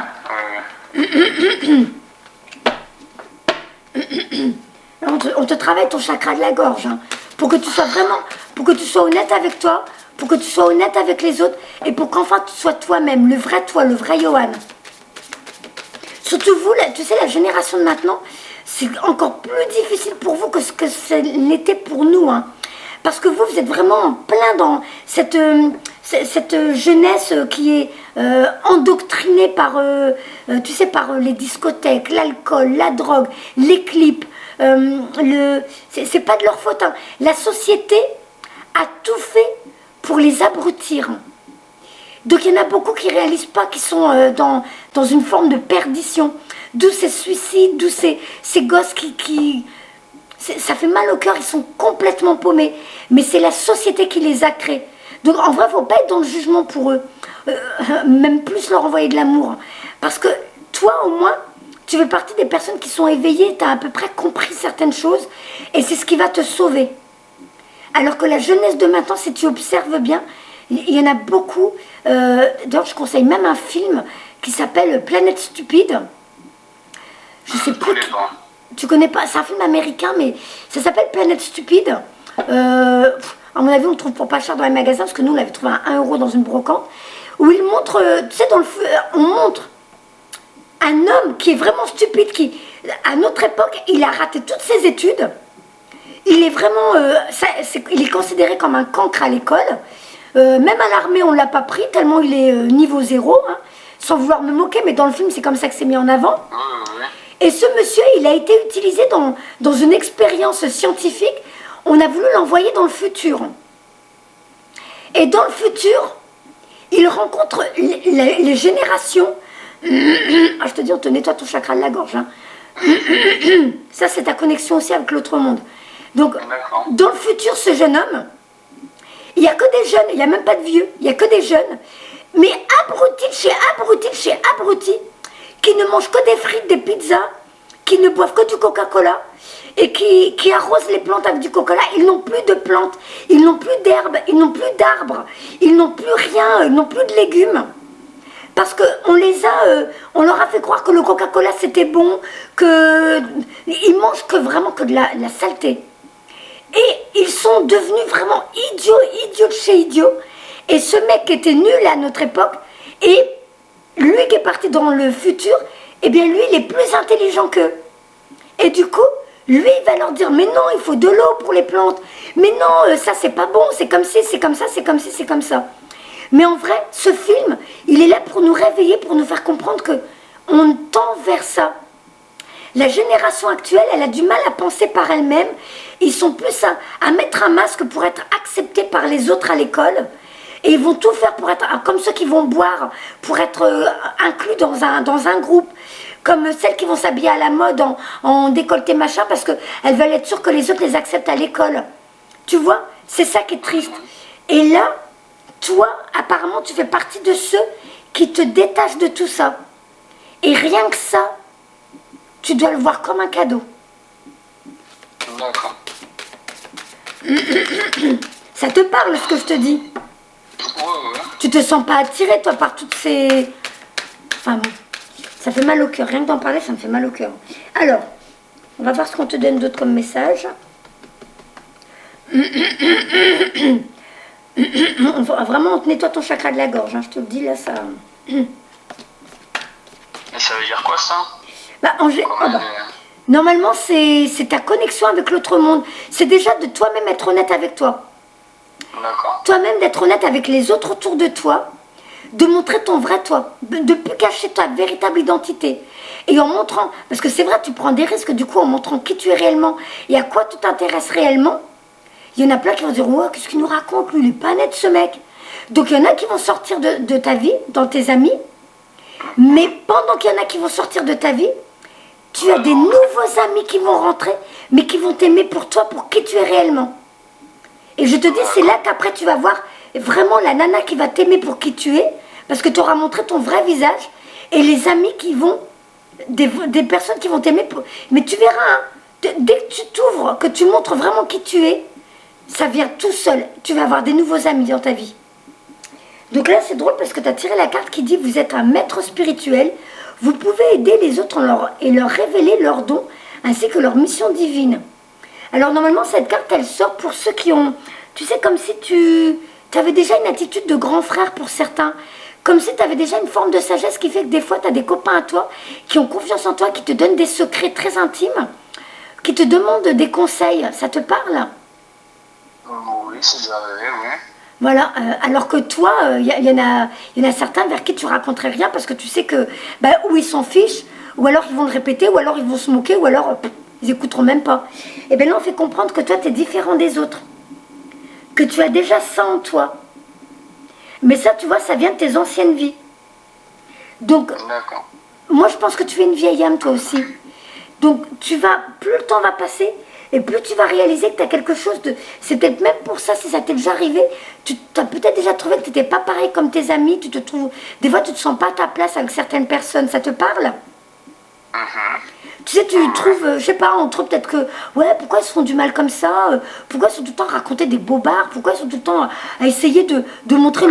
On te travaille ton chakra de la gorge, hein, pour que tu sois vraiment, pour que tu sois honnête avec toi, pour que tu sois honnête avec les autres, et pour qu'enfin tu sois toi-même, le vrai toi, le vrai Johan. Surtout vous, là, tu sais, la génération de maintenant, c'est encore plus difficile pour vous que ce que l'était pour nous, hein. Parce que vous, vous êtes vraiment en plein dans cette jeunesse qui est endoctrinée par, tu sais, par les discothèques, l'alcool, la drogue, les clips. C'est pas de leur faute, hein. La société a tout fait pour les abrutir. Donc il y en a beaucoup qui ne réalisent pas qu'ils sont dans une forme de perdition. D'où ces suicides, d'où ces gosses qui ça fait mal au cœur, ils sont complètement paumés. Mais c'est la société qui les a créés. Donc en vrai, il ne faut pas être dans le jugement pour eux. Même plus leur envoyer de l'amour. Parce que toi, au moins, tu fais partie des personnes qui sont éveillées, tu as à peu près compris certaines choses. Et c'est ce qui va te sauver. Alors que la jeunesse de maintenant, si tu observes bien, il y en a beaucoup. D'ailleurs, je conseille même un film qui s'appelle Planète Stupide. Je sais plus. Tu connais pas, c'est un film américain, mais ça s'appelle Planète Stupide. À mon avis, on le trouve pour pas cher dans les magasins, parce que nous, on l'avait trouvé à 1 euro dans une brocante, où il montre, tu sais, on montre un homme qui est vraiment stupide, qui, à notre époque, il a raté toutes ses études. Il est vraiment, il est considéré comme un cancre à l'école. Même à l'armée, on ne l'a pas pris, tellement il est niveau 0, hein, sans vouloir me moquer, mais dans le film, c'est comme ça que c'est mis en avant. Et ce monsieur, il a été utilisé dans une expérience scientifique. On a voulu l'envoyer dans le futur. Et dans le futur, il rencontre les générations. Ah, je te dis, on te nettoie ton chakra de la gorge. Hein. Ça, c'est ta connexion aussi avec l'autre monde. Donc, dans le futur, ce jeune homme, il n'y a que des jeunes, il n'y a même pas de vieux, il n'y a que des jeunes, mais abrutis chez abrutis, qui ne mangent que des frites, des pizzas, qui ne boivent que du Coca-Cola, et qui arrosent les plantes avec du Coca-Cola. Ils n'ont plus de plantes, ils n'ont plus d'herbes, ils n'ont plus d'arbres, ils n'ont plus rien, ils n'ont plus de légumes. Parce qu'on on leur a fait croire que le Coca-Cola c'était bon, qu'ils mangent vraiment que de la saleté. Et ils sont devenus vraiment idiots de chez idiots. Et ce mec qui était nul à notre époque, et lui qui est parti dans le futur, eh bien lui il est plus intelligent qu'eux. Et du coup, lui il va leur dire, mais non, il faut de l'eau pour les plantes. Mais non, ça c'est pas bon, c'est comme ci, c'est comme ça, c'est comme ci, c'est comme ça. Mais en vrai, ce film, il est là pour nous réveiller, pour nous faire comprendre que on tend vers ça. La génération actuelle, elle a du mal à penser par elle-même. Ils sont plus à mettre un masque pour être acceptés par les autres à l'école. Et ils vont tout faire pour être, comme ceux qui vont boire, pour être inclus dans un groupe. Comme celles qui vont s'habiller à la mode en décolleté machin, parce qu'elles veulent être sûres que les autres les acceptent à l'école. Tu vois, c'est ça qui est triste. Et là, toi, apparemment, tu fais partie de ceux qui te détachent de tout ça. Et rien que ça, tu dois le voir comme un cadeau. D'accord. Ça te parle ce que je te dis? Ouais. Tu te sens pas attiré, toi, par toutes ces... Enfin bon, ça fait mal au cœur. Rien que d'en parler, ça me fait mal au cœur. Alors, on va voir ce qu'on te donne d'autre comme message. Vraiment, on te nettoie ton chakra de la gorge, hein, je te le dis, là, ça... Et ça veut dire quoi, ça? Normalement, c'est ta connexion avec l'autre monde. C'est déjà de toi-même être honnête avec toi. D'accord. Toi-même d'être honnête avec les autres autour de toi, de montrer ton vrai toi, de plus cacher ta véritable identité. Et en montrant, parce que c'est vrai, tu prends des risques du coup en montrant qui tu es réellement et à quoi tu t'intéresses réellement. Il y en a plein qui vont dire, ouais, qu'est-ce qu'il nous raconte, lui, il est pas net ce mec. Donc il y en a qui vont sortir de ta vie, dans tes amis, mais pendant qu'il y en a qui vont sortir de ta vie, tu as des nouveaux amis qui vont rentrer, mais qui vont t'aimer pour toi, pour qui tu es réellement. Et je te dis, c'est là qu'après tu vas voir vraiment la nana qui va t'aimer pour qui tu es, parce que tu auras montré ton vrai visage, et les amis qui vont, des personnes qui vont t'aimer pour... Mais tu verras, hein, dès que tu t'ouvres, que tu montres vraiment qui tu es, ça vient tout seul. Tu vas avoir des nouveaux amis dans ta vie. Donc là, c'est drôle parce que tu as tiré la carte qui dit vous êtes un maître spirituel. Vous pouvez aider les autres et leur révéler leurs dons ainsi que leur mission divine. Alors normalement, cette carte, elle sort pour ceux qui ont... Tu sais, comme si tu avais déjà une attitude de grand frère pour certains. Comme si tu avais déjà une forme de sagesse qui fait que des fois, tu as des copains à toi qui ont confiance en toi, qui te donnent des secrets très intimes, qui te demandent des conseils. Ça te parle? Oui, c'est déjà arrivé, oui. Voilà, alors que toi, y en a certains vers qui tu raconterais rien parce que tu sais que, ou ils s'en fichent, ou alors ils vont le répéter, ou alors ils vont se moquer, ou alors ils écouteront même pas. Et bien là, on fait comprendre que toi, tu es différent des autres, que tu as déjà ça en toi. Mais ça, tu vois, ça vient de tes anciennes vies. Donc, moi, je pense que tu es une vieille âme, toi aussi. Donc, plus le temps va passer, et plus tu vas réaliser que tu as quelque chose de... C'est peut-être même pour ça, si ça t'est déjà arrivé, tu as peut-être déjà trouvé que tu n'étais pas pareil comme tes amis, tu te trouves... Des fois, tu ne te sens pas à ta place avec certaines personnes, ça te parle? Tu sais, tu trouves, je sais pas, entre eux, peut-être que, ouais, pourquoi ils se font du mal comme ça? Pourquoi ils sont tout le temps à raconter des bobards? Pourquoi ils sont tout le temps à essayer de montrer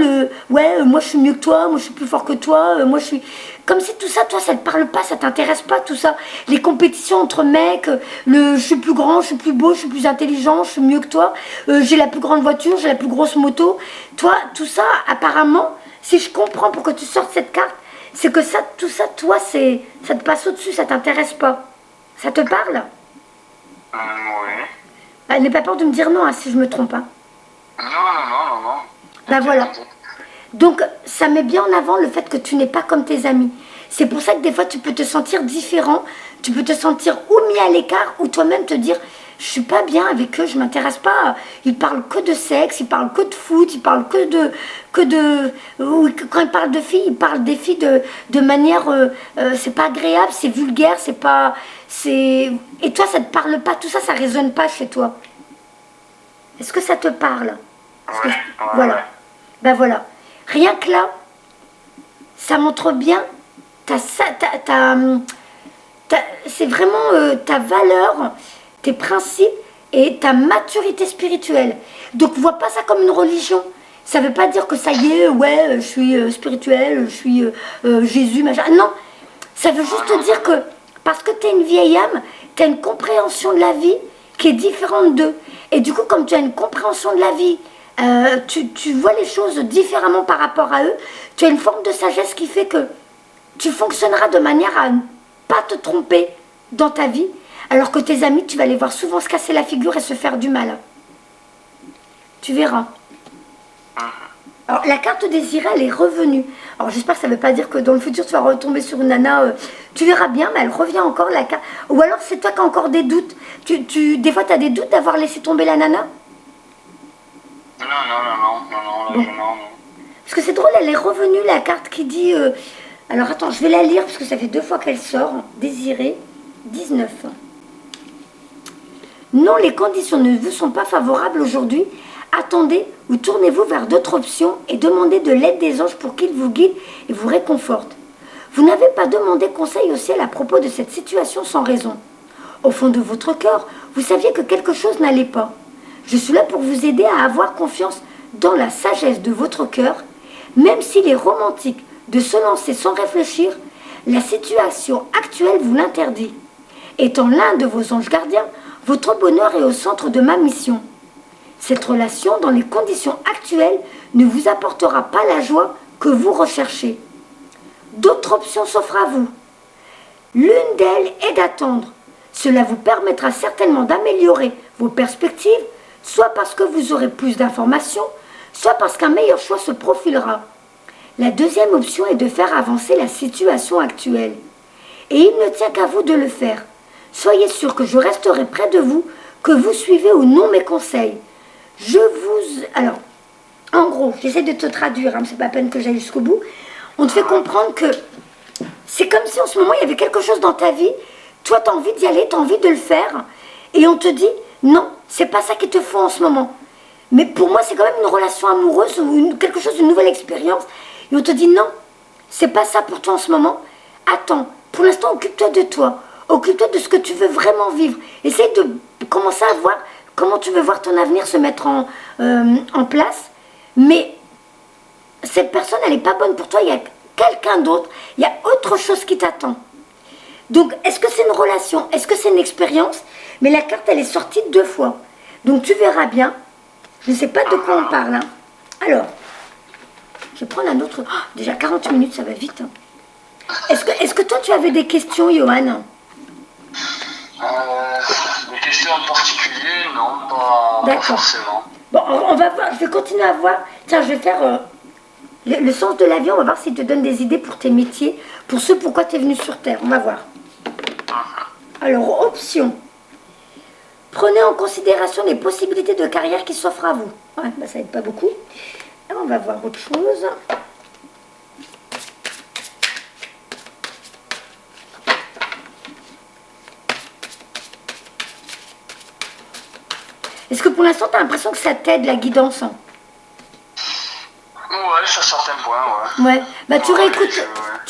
ouais, moi je suis mieux que toi, moi je suis plus fort que toi, moi je suis... Comme si tout ça, toi, ça te parle pas, ça t'intéresse pas, tout ça. Les compétitions entre mecs, je suis plus grand, je suis plus beau, je suis plus intelligent, je suis mieux que toi, j'ai la plus grande voiture, j'ai la plus grosse moto. Toi, tout ça, apparemment, si je comprends pourquoi tu sortes cette carte, c'est que ça, tout ça, toi, ça te passe au-dessus, ça t'intéresse pas. Ça te parle? Oui. N'aie pas peur de me dire non, hein, si je me trompe. Hein. Non. Voilà. Donc, ça met bien en avant le fait que tu n'es pas comme tes amis. C'est pour ça que des fois, tu peux te sentir différent, tu peux te sentir ou mis à l'écart, ou toi-même te dire, je suis pas bien avec eux, je m'intéresse pas. Ils parlent que de sexe, ils parlent que de foot, ils parlent que de quand ils parlent de filles, ils parlent des filles de manière, c'est pas agréable, c'est vulgaire, c'est pas, et toi, ça te parle pas, tout ça, ça résonne pas chez toi. Est-ce que ça te parle? Voilà. Ben voilà. Rien que là, ça montre bien c'est vraiment ta valeur, tes principes et ta maturité spirituelle. Donc, vois pas ça comme une religion. Ça veut pas dire que ça y est, ouais, je suis spirituel, je suis Jésus, machin. Non, ça veut juste te dire que, parce que tu es une vieille âme, tu as une compréhension de la vie qui est différente d'eux. Et du coup, comme tu as une compréhension de la vie, tu vois les choses différemment par rapport à eux, tu as une forme de sagesse qui fait que tu fonctionneras de manière à ne pas te tromper dans ta vie, alors que tes amis, tu vas les voir souvent se casser la figure et se faire du mal. Tu verras. Alors, la carte désirée, elle est revenue. Alors, j'espère que ça ne veut pas dire que dans le futur, tu vas retomber sur une nana. Tu verras bien, mais elle revient encore, la carte. Ou alors, c'est toi qui as encore des doutes. Des fois, tu as des doutes d'avoir laissé tomber la nana? Non. Parce que c'est drôle, elle est revenue, la carte qui dit... Alors, attends, je vais la lire, parce que ça fait 2 fois qu'elle sort. Désirée, 19. Non, les conditions ne vous sont pas favorables aujourd'hui. Attendez ou tournez-vous vers d'autres options et demandez de l'aide des anges pour qu'ils vous guident et vous réconfortent. Vous n'avez pas demandé conseil au ciel à propos de cette situation sans raison. Au fond de votre cœur, vous saviez que quelque chose n'allait pas. Je suis là pour vous aider à avoir confiance dans la sagesse de votre cœur, même s'il est romantique de se lancer sans réfléchir, la situation actuelle vous l'interdit. Étant l'un de vos anges gardiens, votre bonheur est au centre de ma mission. Cette relation, dans les conditions actuelles, ne vous apportera pas la joie que vous recherchez. D'autres options s'offrent à vous. L'une d'elles est d'attendre. Cela vous permettra certainement d'améliorer vos perspectives, soit parce que vous aurez plus d'informations, soit parce qu'un meilleur choix se profilera. La deuxième option est de faire avancer la situation actuelle. Et il ne tient qu'à vous de le faire. Soyez sûr que je resterai près de vous, que vous suivez ou non mes conseils. Alors, en gros, j'essaie de te traduire, hein, c'est pas la peine que j'aille jusqu'au bout. On te fait comprendre que c'est comme si en ce moment il y avait quelque chose dans ta vie, toi tu as envie d'y aller, tu as envie de le faire, et on te dit non, c'est pas ça qu'il te faut en ce moment. Mais pour moi, c'est quand même une relation amoureuse ou quelque chose, une nouvelle expérience. Et on te dit non, c'est pas ça pour toi en ce moment. Attends, pour l'instant, occupe-toi de toi. Occupe-toi de ce que tu veux vraiment vivre. Essaye de commencer à voir comment tu veux voir ton avenir se mettre en place. Mais cette personne, elle n'est pas bonne pour toi, il y a quelqu'un d'autre, il y a autre chose qui t'attend. Donc, est-ce que c'est une relation? Est-ce que c'est une expérience? Mais la carte, elle est sortie 2 fois. Donc, tu verras bien. Je ne sais pas de quoi on parle. Hein. Alors, je vais prendre un autre... Oh, déjà 40 minutes, ça va vite. Hein. Est-ce que toi, tu avais des questions, Johan? Des questions en particulier, non, pas forcément. Bon, on va voir. Je vais continuer à voir. Tiens, je vais faire le sens de la vie. On va voir s'il te donne des idées pour tes métiers, pour ce pourquoi tu es venu sur Terre. On va voir. Alors, option. Prenez en considération les possibilités de carrière qui s'offrent à vous. Ouais, bah ça aide pas beaucoup. Alors, on va voir autre chose. Est-ce que pour l'instant, tu as l'impression que ça t'aide, la guidance? Ouais, sur certains points, ouais. Ouais, bah tu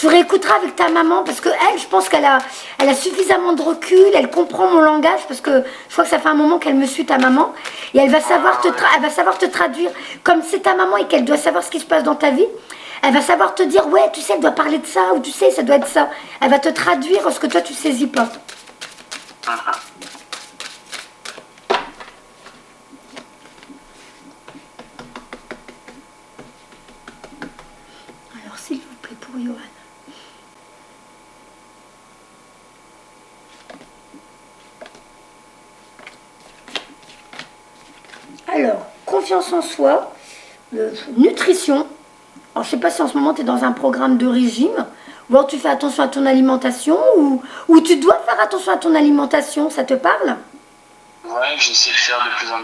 réécouteras avec ta maman, parce que elle, je pense qu'elle a suffisamment de recul, elle comprend mon langage, parce que je crois que ça fait un moment qu'elle me suit, ta maman, et elle va savoir elle va savoir te traduire, comme c'est ta maman et qu'elle doit savoir ce qui se passe dans ta vie, elle va savoir te dire, ouais, tu sais, elle doit parler de ça, ou tu sais, ça doit être ça. Elle va te traduire ce que toi, tu saisis pas. Alors, s'il vous plaît, pour Johan. Alors, confiance en soi, nutrition. Alors, je ne sais pas si en ce moment tu es dans un programme de régime, ou alors tu fais attention à ton alimentation, ou tu dois faire attention à ton alimentation, ça te parle? Ouais, j'essaie de faire de plus en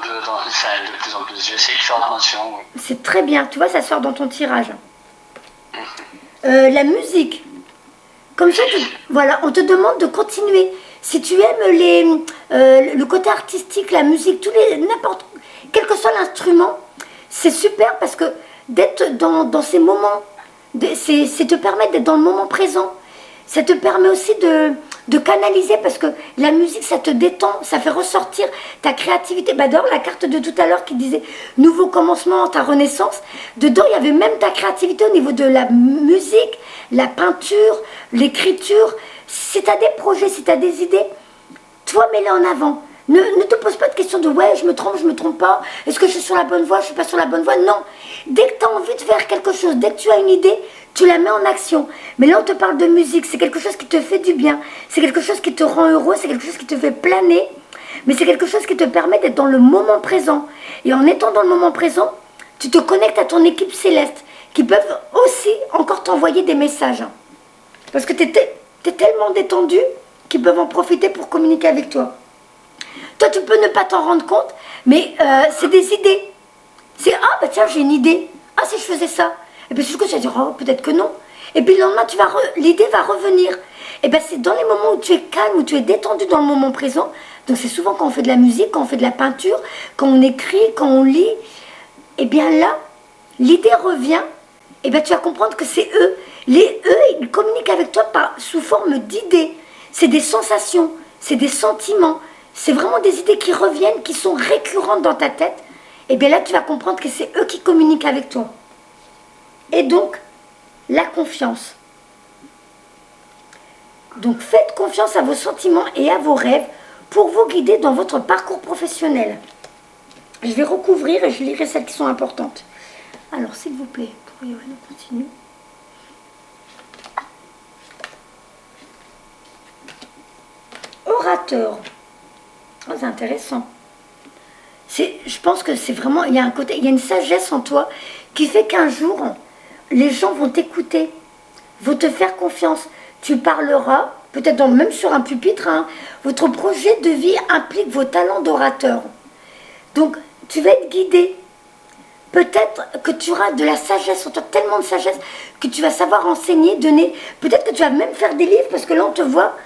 plus, j'essaie de faire attention, oui. C'est très bien, tu vois, ça sort dans ton tirage. La musique. Comme ça, voilà, on te demande de continuer. Si tu aimes le côté artistique, la musique, n'importe, quel que soit l'instrument, c'est super parce que d'être dans ces moments, c'est te permettre d'être dans le moment présent. Ça te permet aussi de canaliser parce que la musique, ça te détend, ça fait ressortir ta créativité. Bah, d'ailleurs, la carte de tout à l'heure qui disait nouveau commencement, ta renaissance, dedans, il y avait même ta créativité au niveau de la musique, la peinture, l'écriture. Si tu as des projets, si tu as des idées, toi, mets-les en avant. Ne te pose pas de questions de ouais, je me trompe pas, est-ce que je suis sur la bonne voie, je suis pas sur la bonne voie. Non, dès que tu as envie de faire quelque chose, dès que tu as une idée, tu la mets en action. Mais là, on te parle de musique, c'est quelque chose qui te fait du bien, c'est quelque chose qui te rend heureux, c'est quelque chose qui te fait planer, mais c'est quelque chose qui te permet d'être dans le moment présent. Et en étant dans le moment présent, tu te connectes à ton équipe céleste, qui peuvent aussi encore t'envoyer des messages. Parce que tu es tellement détendu qu'ils peuvent en profiter pour communiquer avec toi. Toi, tu peux ne pas t'en rendre compte, mais c'est des idées. C'est, ah, bah tiens, j'ai une idée. Ah, si je faisais ça. Et puis, du coup, tu vas dire, oh, peut-être que non. Et puis, le lendemain, l'idée va revenir. Et bien, c'est dans les moments où tu es calme, où tu es détendu dans le moment présent. Donc, c'est souvent quand on fait de la musique, quand on fait de la peinture, quand on écrit, quand on lit. Et bien là, l'idée revient. Et bien, tu vas comprendre que c'est eux. Eux, ils communiquent avec toi sous forme d'idées. C'est des sensations, c'est des sentiments. C'est vraiment des idées qui reviennent, qui sont récurrentes dans ta tête. Et bien là, tu vas comprendre que c'est eux qui communiquent avec toi. Et donc, la confiance. Donc, faites confiance à vos sentiments et à vos rêves pour vous guider dans votre parcours professionnel. Je vais recouvrir et je lirai celles qui sont importantes. Alors, s'il vous plaît, pour Johan, on continue. Orateur. Oh, c'est intéressant. Je pense que c'est vraiment, il y a une sagesse en toi qui fait qu'un jour, les gens vont t'écouter, vont te faire confiance. Tu parleras, peut-être même sur un pupitre, hein, votre projet de vie implique vos talents d'orateur. Donc, tu vas être guidé. Peut-être que tu auras de la sagesse en toi, tellement de sagesse, que tu vas savoir enseigner, donner. Peut-être que tu vas même faire des livres, parce que là, on te voit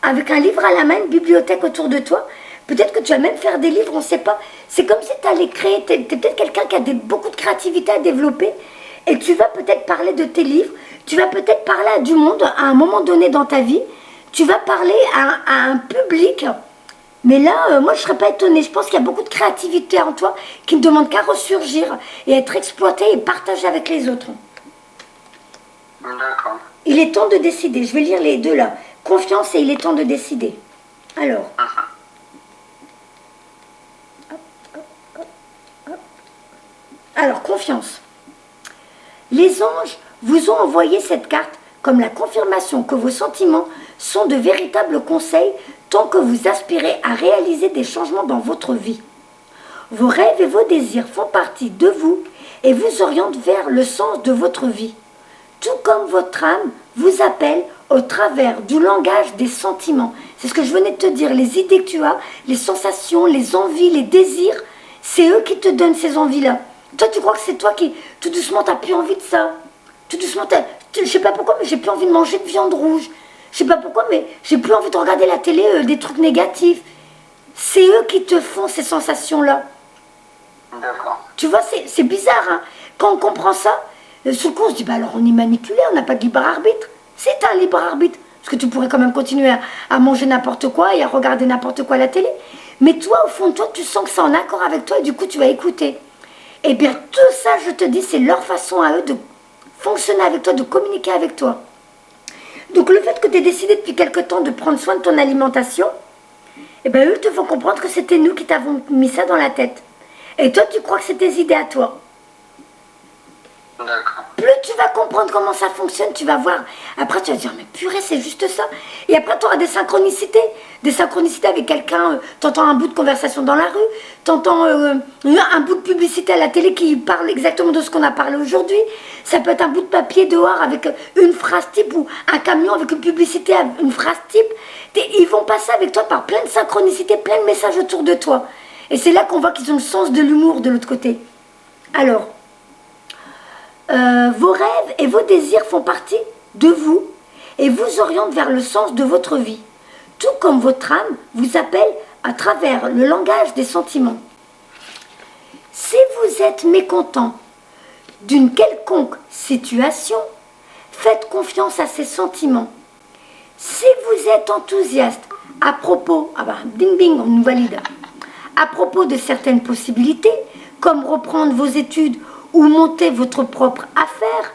avec un livre à la main, une bibliothèque autour de toi. Peut-être que tu vas même faire des livres, on ne sait pas. C'est comme si tu allais créer, tu es peut-être quelqu'un qui a beaucoup de créativité à développer, et tu vas peut-être parler de tes livres, tu vas peut-être parler à du monde à un moment donné dans ta vie, tu vas parler à un public. Mais là, moi je ne serais pas étonnée, je pense qu'il y a beaucoup de créativité en toi qui ne demande qu'à ressurgir et être exploité et partagé avec les autres. D'accord. Il est temps de décider. Je vais lire les deux là. Confiance et il est temps de décider. Alors. Alors, confiance. Les anges vous ont envoyé cette carte comme la confirmation que vos sentiments sont de véritables conseils tant que vous aspirez à réaliser des changements dans votre vie. Vos rêves et vos désirs font partie de vous et vous orientent vers le sens de votre vie. Tout comme votre âme vous appelle au travers du langage des sentiments. C'est ce que je venais de te dire, les idées que tu as, les sensations, les envies, les désirs, c'est eux qui te donnent ces envies-là. Toi, tu crois que c'est toi qui, tout doucement, t'as plus envie de ça. Tout doucement, je sais pas pourquoi, mais j'ai plus envie de manger de viande rouge. Je sais pas pourquoi, mais j'ai plus envie de regarder la télé, des trucs négatifs. C'est eux qui te font ces sensations-là. D'accord. Tu vois, c'est bizarre, hein. Quand on comprend ça, sous le coup, on se dit, bah alors on est manipulé, on n'a pas de libre arbitre. C'est un libre arbitre. Parce que tu pourrais quand même continuer à manger n'importe quoi et à regarder n'importe quoi à la télé. Mais toi, au fond de toi, tu sens que c'est en accord avec toi et du coup, tu vas écouter. Eh bien, tout ça, je te dis, c'est leur façon à eux de fonctionner avec toi, de communiquer avec toi. Donc, le fait que tu aies décidé depuis quelque temps de prendre soin de ton alimentation, eh bien, eux te font comprendre que c'était nous qui t'avons mis ça dans la tête. Et toi, tu crois que c'est tes idées à toi. D'accord. Plus tu vas comprendre comment ça fonctionne, tu vas voir. Après, tu vas dire, mais purée, c'est juste ça. Et après, tu auras des synchronicités. Des synchronicités avec quelqu'un. Tu entends un bout de conversation dans la rue. Tu entends un bout de publicité à la télé qui parle exactement de ce qu'on a parlé aujourd'hui. Ça peut être un bout de papier dehors avec une phrase type ou un camion avec une publicité, une phrase type. Ils vont passer avec toi par plein de synchronicités, plein de messages autour de toi. Et c'est là qu'on voit qu'ils ont le sens de l'humour de l'autre côté. Alors, vos rêves et vos désirs font partie de vous et vous orientent vers le sens de votre vie, tout comme votre âme vous appelle à travers le langage des sentiments. Si vous êtes mécontent d'une quelconque situation, faites confiance à ces sentiments. Si vous êtes enthousiaste à propos, ding ding, on nous valide, à propos de certaines possibilités, comme reprendre vos études ou monter votre propre affaire,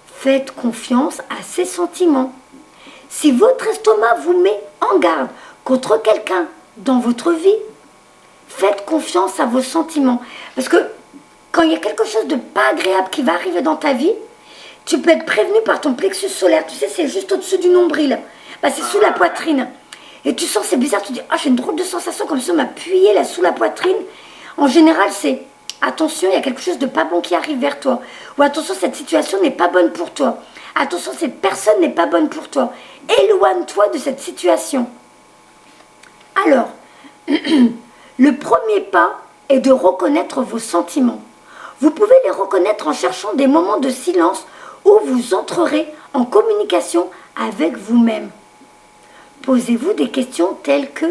faites confiance à ces sentiments. Si votre estomac vous met en garde contre quelqu'un dans votre vie, faites confiance à vos sentiments. Parce que quand il y a quelque chose de pas agréable qui va arriver dans ta vie, tu peux être prévenu par ton plexus solaire. Tu sais, c'est juste au-dessus du nombril. C'est sous la poitrine. Et tu sens, c'est bizarre, tu dis, j'ai une drôle de sensation comme ça, m'appuyer là sous la poitrine. En général, c'est attention, il y a quelque chose de pas bon qui arrive vers toi. Ou attention, cette situation n'est pas bonne pour toi. Attention, cette personne n'est pas bonne pour toi. Éloigne-toi de cette situation. Alors, le premier pas est de reconnaître vos sentiments. Vous pouvez les reconnaître en cherchant des moments de silence où vous entrerez en communication avec vous-même. Posez-vous des questions telles que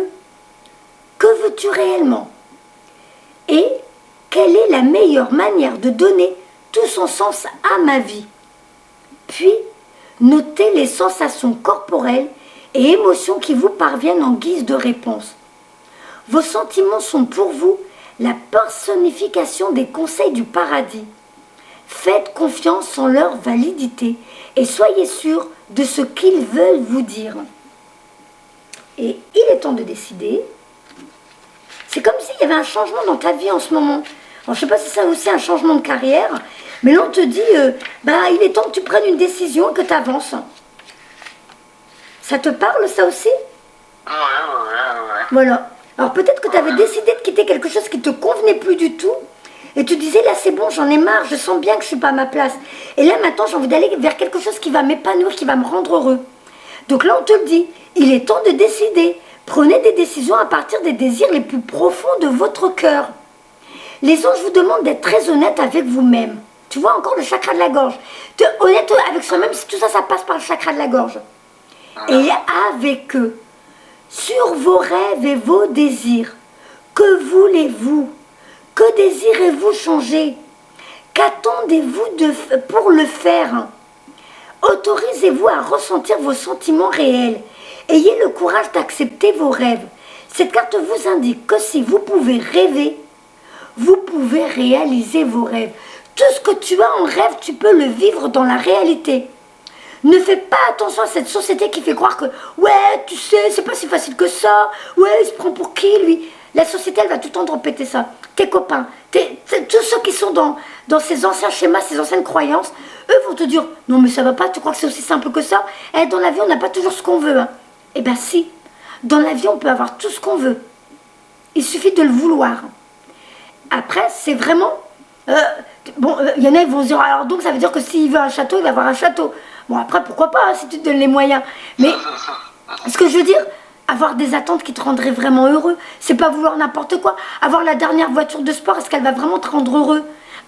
veux-tu réellement? Et quelle est la meilleure manière de donner tout son sens à ma vie? Puis, notez les sensations corporelles et émotions qui vous parviennent en guise de réponse. Vos sentiments sont pour vous la personnification des conseils du paradis. Faites confiance en leur validité et soyez sûr de ce qu'ils veulent vous dire. Et il est temps de décider. C'est comme s'il y avait un changement dans ta vie en ce moment. Alors, je ne sais pas si c'est aussi un changement de carrière, mais là on te dit, il est temps que tu prennes une décision et que tu avances. Ça te parle ça aussi? Ouais. Voilà. Alors peut-être que tu avais décidé de quitter quelque chose qui ne te convenait plus du tout, et tu disais, là c'est bon, j'en ai marre, je sens bien que je ne suis pas à ma place. Et là maintenant j'ai envie d'aller vers quelque chose qui va m'épanouir, qui va me rendre heureux. Donc là on te le dit, il est temps de décider. Prenez des décisions à partir des désirs les plus profonds de votre cœur. Les anges vous demandent d'être très honnête avec vous-même. Tu vois encore le chakra de la gorge. Honnête avec soi-même, si tout ça, ça passe par le chakra de la gorge. Et avec eux, sur vos rêves et vos désirs, que voulez-vous? Que désirez-vous changer? Qu'attendez-vous pour le faire? Autorisez-vous à ressentir vos sentiments réels. Ayez le courage d'accepter vos rêves. Cette carte vous indique que si vous pouvez rêver, vous pouvez réaliser vos rêves. Tout ce que tu as en rêve, tu peux le vivre dans la réalité. Ne fais pas attention à cette société qui fait croire que, ouais, tu sais, c'est pas si facile que ça. Ouais, il se prend pour qui, lui? La société, elle va tout le temps te répéter ça. Tes copains, tous ceux qui sont dans ces anciens schémas, ces anciennes croyances, eux vont te dire, non mais ça va pas, tu crois que c'est aussi simple que ça? Dans la vie, on n'a pas toujours ce qu'on veut. Hein. Eh bien si, dans la vie, on peut avoir tout ce qu'on veut. Il suffit de le vouloir. Après, c'est vraiment... il y en a, ils vont se dire, alors donc ça veut dire que s'il veut un château, il va avoir un château. Bon, après, pourquoi pas, hein, si tu te donnes les moyens. Mais ce que je veux dire, avoir des attentes qui te rendraient vraiment heureux, c'est pas vouloir n'importe quoi. Avoir la dernière voiture de sport, est-ce qu'elle va vraiment te rendre heureux?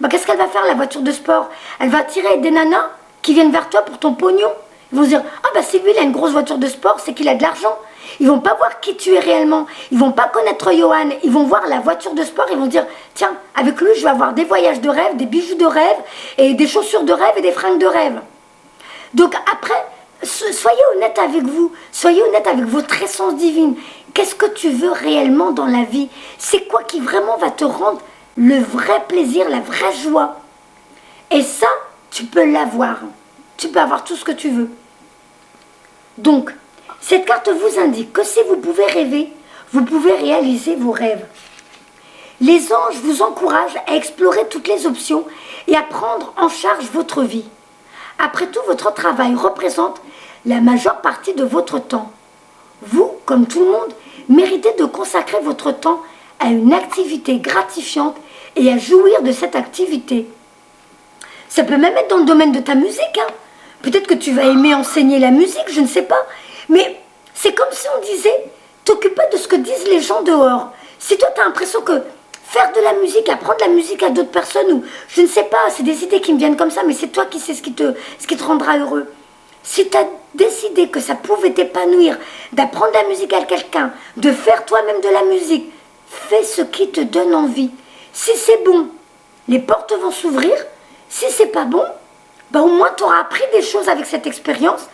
Qu'est-ce qu'elle va faire, la voiture de sport? Elle va attirer des nanas qui viennent vers toi pour ton pognon. Ils vont se dire, si lui, il a une grosse voiture de sport, c'est qu'il a de l'argent. Ils vont pas voir qui tu es réellement. Ils vont pas connaître Johan. Ils vont voir la voiture de sport. Ils vont se dire, tiens, avec lui, je vais avoir des voyages de rêve, des bijoux de rêve, et des chaussures de rêve et des fringues de rêve. Donc après, soyez honnête avec vous. Soyez honnête avec votre essence divine. Qu'est-ce que tu veux réellement dans la vie? C'est quoi qui vraiment va te rendre le vrai plaisir, la vraie joie? Et ça, tu peux l'avoir. Tu peux avoir tout ce que tu veux. Donc, cette carte vous indique que si vous pouvez rêver, vous pouvez réaliser vos rêves. Les anges vous encouragent à explorer toutes les options et à prendre en charge votre vie. Après tout, votre travail représente la majeure partie de votre temps. Vous, comme tout le monde, méritez de consacrer votre temps à une activité gratifiante et à jouir de cette activité. Ça peut même être dans le domaine de ta musique. Hein. Peut-être que tu vas aimer enseigner la musique, je ne sais pas. Mais c'est comme si on disait, t'occupe pas de ce que disent les gens dehors. Si toi tu as l'impression que faire de la musique, apprendre la musique à d'autres personnes, ou je ne sais pas, c'est des idées qui me viennent comme ça, mais c'est toi qui sais ce qui te rendra heureux. Si tu as décidé que ça pouvait t'épanouir, d'apprendre la musique à quelqu'un, de faire toi-même de la musique, fais ce qui te donne envie. Si c'est bon, les portes vont s'ouvrir. Si c'est pas bon, au moins tu auras appris des choses avec cette expérience.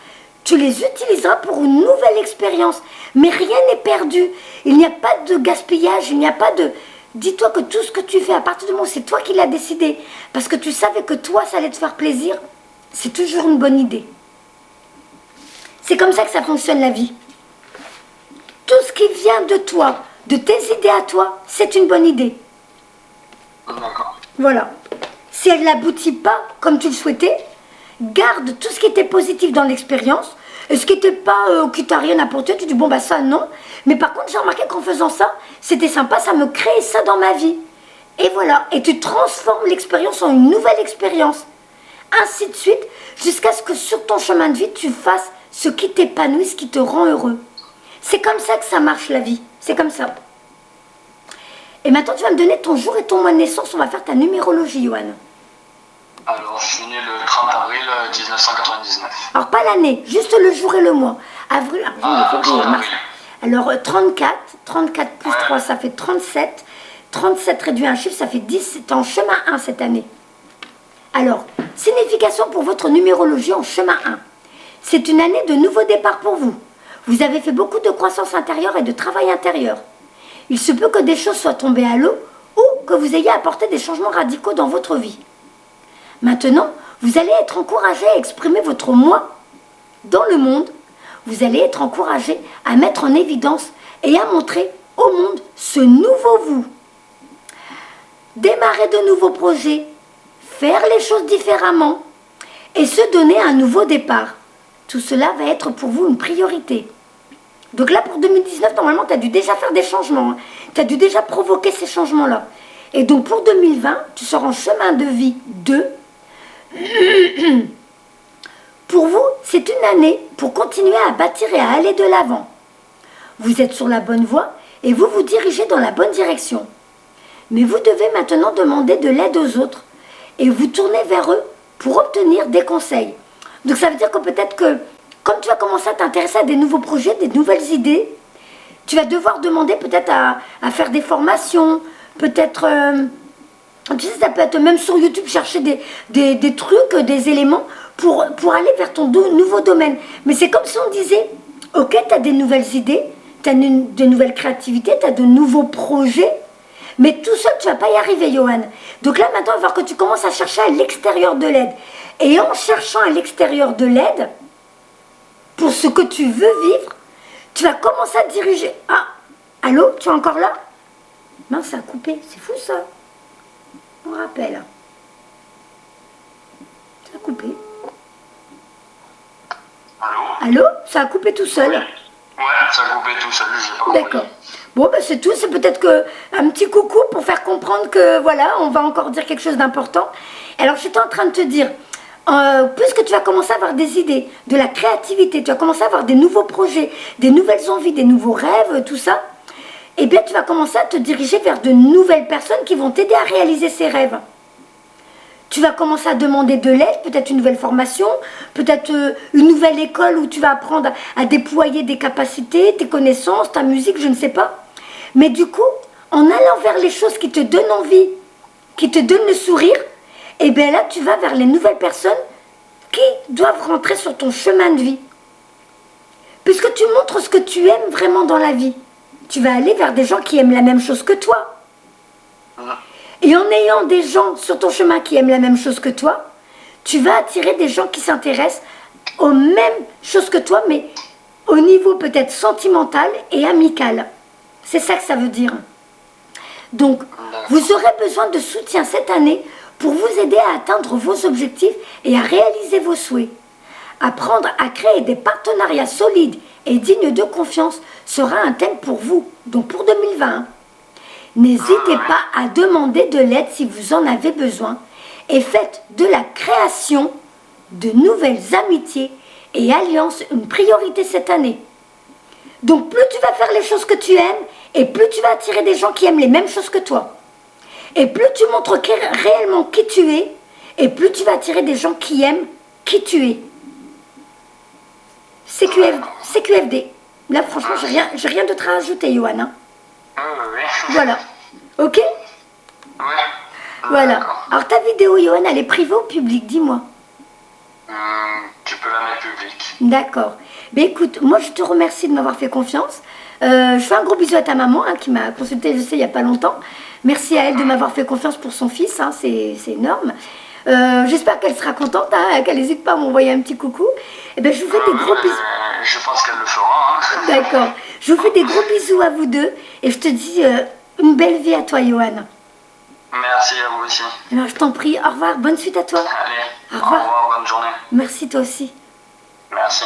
Tu les utiliseras pour une nouvelle expérience. Mais rien n'est perdu. Il n'y a pas de gaspillage, il n'y a pas de... Dis-toi que tout ce que tu fais, à partir du moment où c'est toi qui l'as décidé, parce que tu savais que toi, ça allait te faire plaisir, c'est toujours une bonne idée. C'est comme ça que ça fonctionne la vie. Tout ce qui vient de toi, de tes idées à toi, c'est une bonne idée. D'accord. Voilà. Si elle n'aboutit pas comme tu le souhaitais, garde tout ce qui était positif dans l'expérience. Et ce qui n'était pas, qui t'a rien apporté, tu dis bon ça non. Mais par contre j'ai remarqué qu'en faisant ça, c'était sympa, ça me crée ça dans ma vie. Et voilà, et tu transformes l'expérience en une nouvelle expérience. Ainsi de suite, jusqu'à ce que sur ton chemin de vie, tu fasses ce qui t'épanouit, ce qui te rend heureux. C'est comme ça que ça marche la vie, c'est comme ça. Et maintenant tu vas me donner ton jour et ton mois de naissance, on va faire ta numérologie, Johan. Alors, je suis né le 30 avril 1999. Alors, pas l'année, juste le jour et le mois. Avril, février, mars. Alors, 34 plus 3, ça fait 37. 37 réduit à un chiffre, ça fait 10. C'est en chemin 1 cette année. Alors, signification pour votre numérologie en chemin 1. C'est une année de nouveau départ pour vous. Vous avez fait beaucoup de croissance intérieure et de travail intérieur. Il se peut que des choses soient tombées à l'eau ou que vous ayez apporté des changements radicaux dans votre vie. Maintenant, vous allez être encouragé à exprimer votre moi dans le monde. Vous allez être encouragé à mettre en évidence et à montrer au monde ce nouveau vous. Démarrer de nouveaux projets, faire les choses différemment et se donner un nouveau départ. Tout cela va être pour vous une priorité. Donc là, pour 2019, normalement, tu as dû déjà faire des changements. Hein. Tu as dû déjà provoquer ces changements-là. Et donc, pour 2020, tu seras en chemin de vie 2. Pour vous, c'est une année pour continuer à bâtir et à aller de l'avant. Vous êtes sur la bonne voie et vous vous dirigez dans la bonne direction. Mais vous devez maintenant demander de l'aide aux autres et vous tourner vers eux pour obtenir des conseils. Donc ça veut dire que peut-être que, comme tu vas commencer à t'intéresser à des nouveaux projets, des nouvelles idées, tu vas devoir demander peut-être à faire des formations, peut-être... tu sais, ça peut être même sur YouTube, chercher des trucs, des éléments pour aller vers ton nouveau domaine. Mais c'est comme si on disait, ok, tu as des nouvelles idées, tu as de nouvelles créativités, tu as de nouveaux projets, mais tout seul, tu ne vas pas y arriver, Johan. Donc là, maintenant, il va falloir que tu commences à chercher à l'extérieur de l'aide. Et en cherchant à l'extérieur de l'aide, pour ce que tu veux vivre, tu vas commencer à te diriger. Ah, allô, tu es encore là? Non, ça a coupé, c'est fou ça. On rappelle. Ça a coupé. Allô? Allô? Ça a coupé tout seul. Ouais, ça a coupé tout seul, j'ai pas compris. D'accord. Bon, ben c'est tout. C'est peut-être que un petit coucou pour faire comprendre que, voilà, on va encore dire quelque chose d'important. Alors, j'étais en train de te dire, puisque tu vas commencer à avoir des idées, de la créativité, tu vas commencer à avoir des nouveaux projets, des nouvelles envies, des nouveaux rêves, tout ça, eh bien, tu vas commencer à te diriger vers de nouvelles personnes qui vont t'aider à réaliser ces rêves. Tu vas commencer à demander de l'aide, peut-être une nouvelle formation, peut-être une nouvelle école où tu vas apprendre à déployer des capacités, tes connaissances, ta musique, je ne sais pas. Mais du coup, en allant vers les choses qui te donnent envie, qui te donnent le sourire, et bien là, tu vas vers les nouvelles personnes qui doivent rentrer sur ton chemin de vie. Puisque tu montres ce que tu aimes vraiment dans la vie, tu vas aller vers des gens qui aiment la même chose que toi. Et en ayant des gens sur ton chemin qui aiment la même chose que toi, tu vas attirer des gens qui s'intéressent aux mêmes choses que toi, mais au niveau peut-être sentimental et amical. C'est ça que ça veut dire. Donc, vous aurez besoin de soutien cette année pour vous aider à atteindre vos objectifs et à réaliser vos souhaits. Apprendre à créer des partenariats solides et dignes de confiance sera un thème pour vous, donc pour 2020. N'hésitez pas à demander de l'aide si vous en avez besoin et faites de la création de nouvelles amitiés et alliances une priorité cette année. Donc plus tu vas faire les choses que tu aimes et plus tu vas attirer des gens qui aiment les mêmes choses que toi. Et plus tu montres réellement qui tu es et plus tu vas attirer des gens qui aiment qui tu es. CQFD. Là franchement, j'ai rien d'autre à rajouter, Johan. Hein. Oui. Voilà. Ok? Ouais. Voilà. Alors ta vidéo, Johan, elle est privée ou publique? Dis-moi. Tu peux la mettre publique. D'accord. Mais écoute, moi je te remercie de m'avoir fait confiance. Je fais un gros bisou à ta maman hein, qui m'a consulté, je sais, il n'y a pas longtemps. Merci à elle de m'avoir fait confiance pour son fils, hein, c'est énorme. J'espère qu'elle sera contente, hein, qu'elle n'hésite pas à m'envoyer un petit coucou. Et ben, je vous fais des gros bisous. Je pense qu'elle le fera. Hein. D'accord. Je vous fais des gros bisous à vous deux et je te dis une belle vie à toi, Johan. Merci à vous aussi. Alors, je t'en prie, au revoir, bonne suite à toi. Allez, Au revoir. bonne journée. Merci toi aussi. Merci.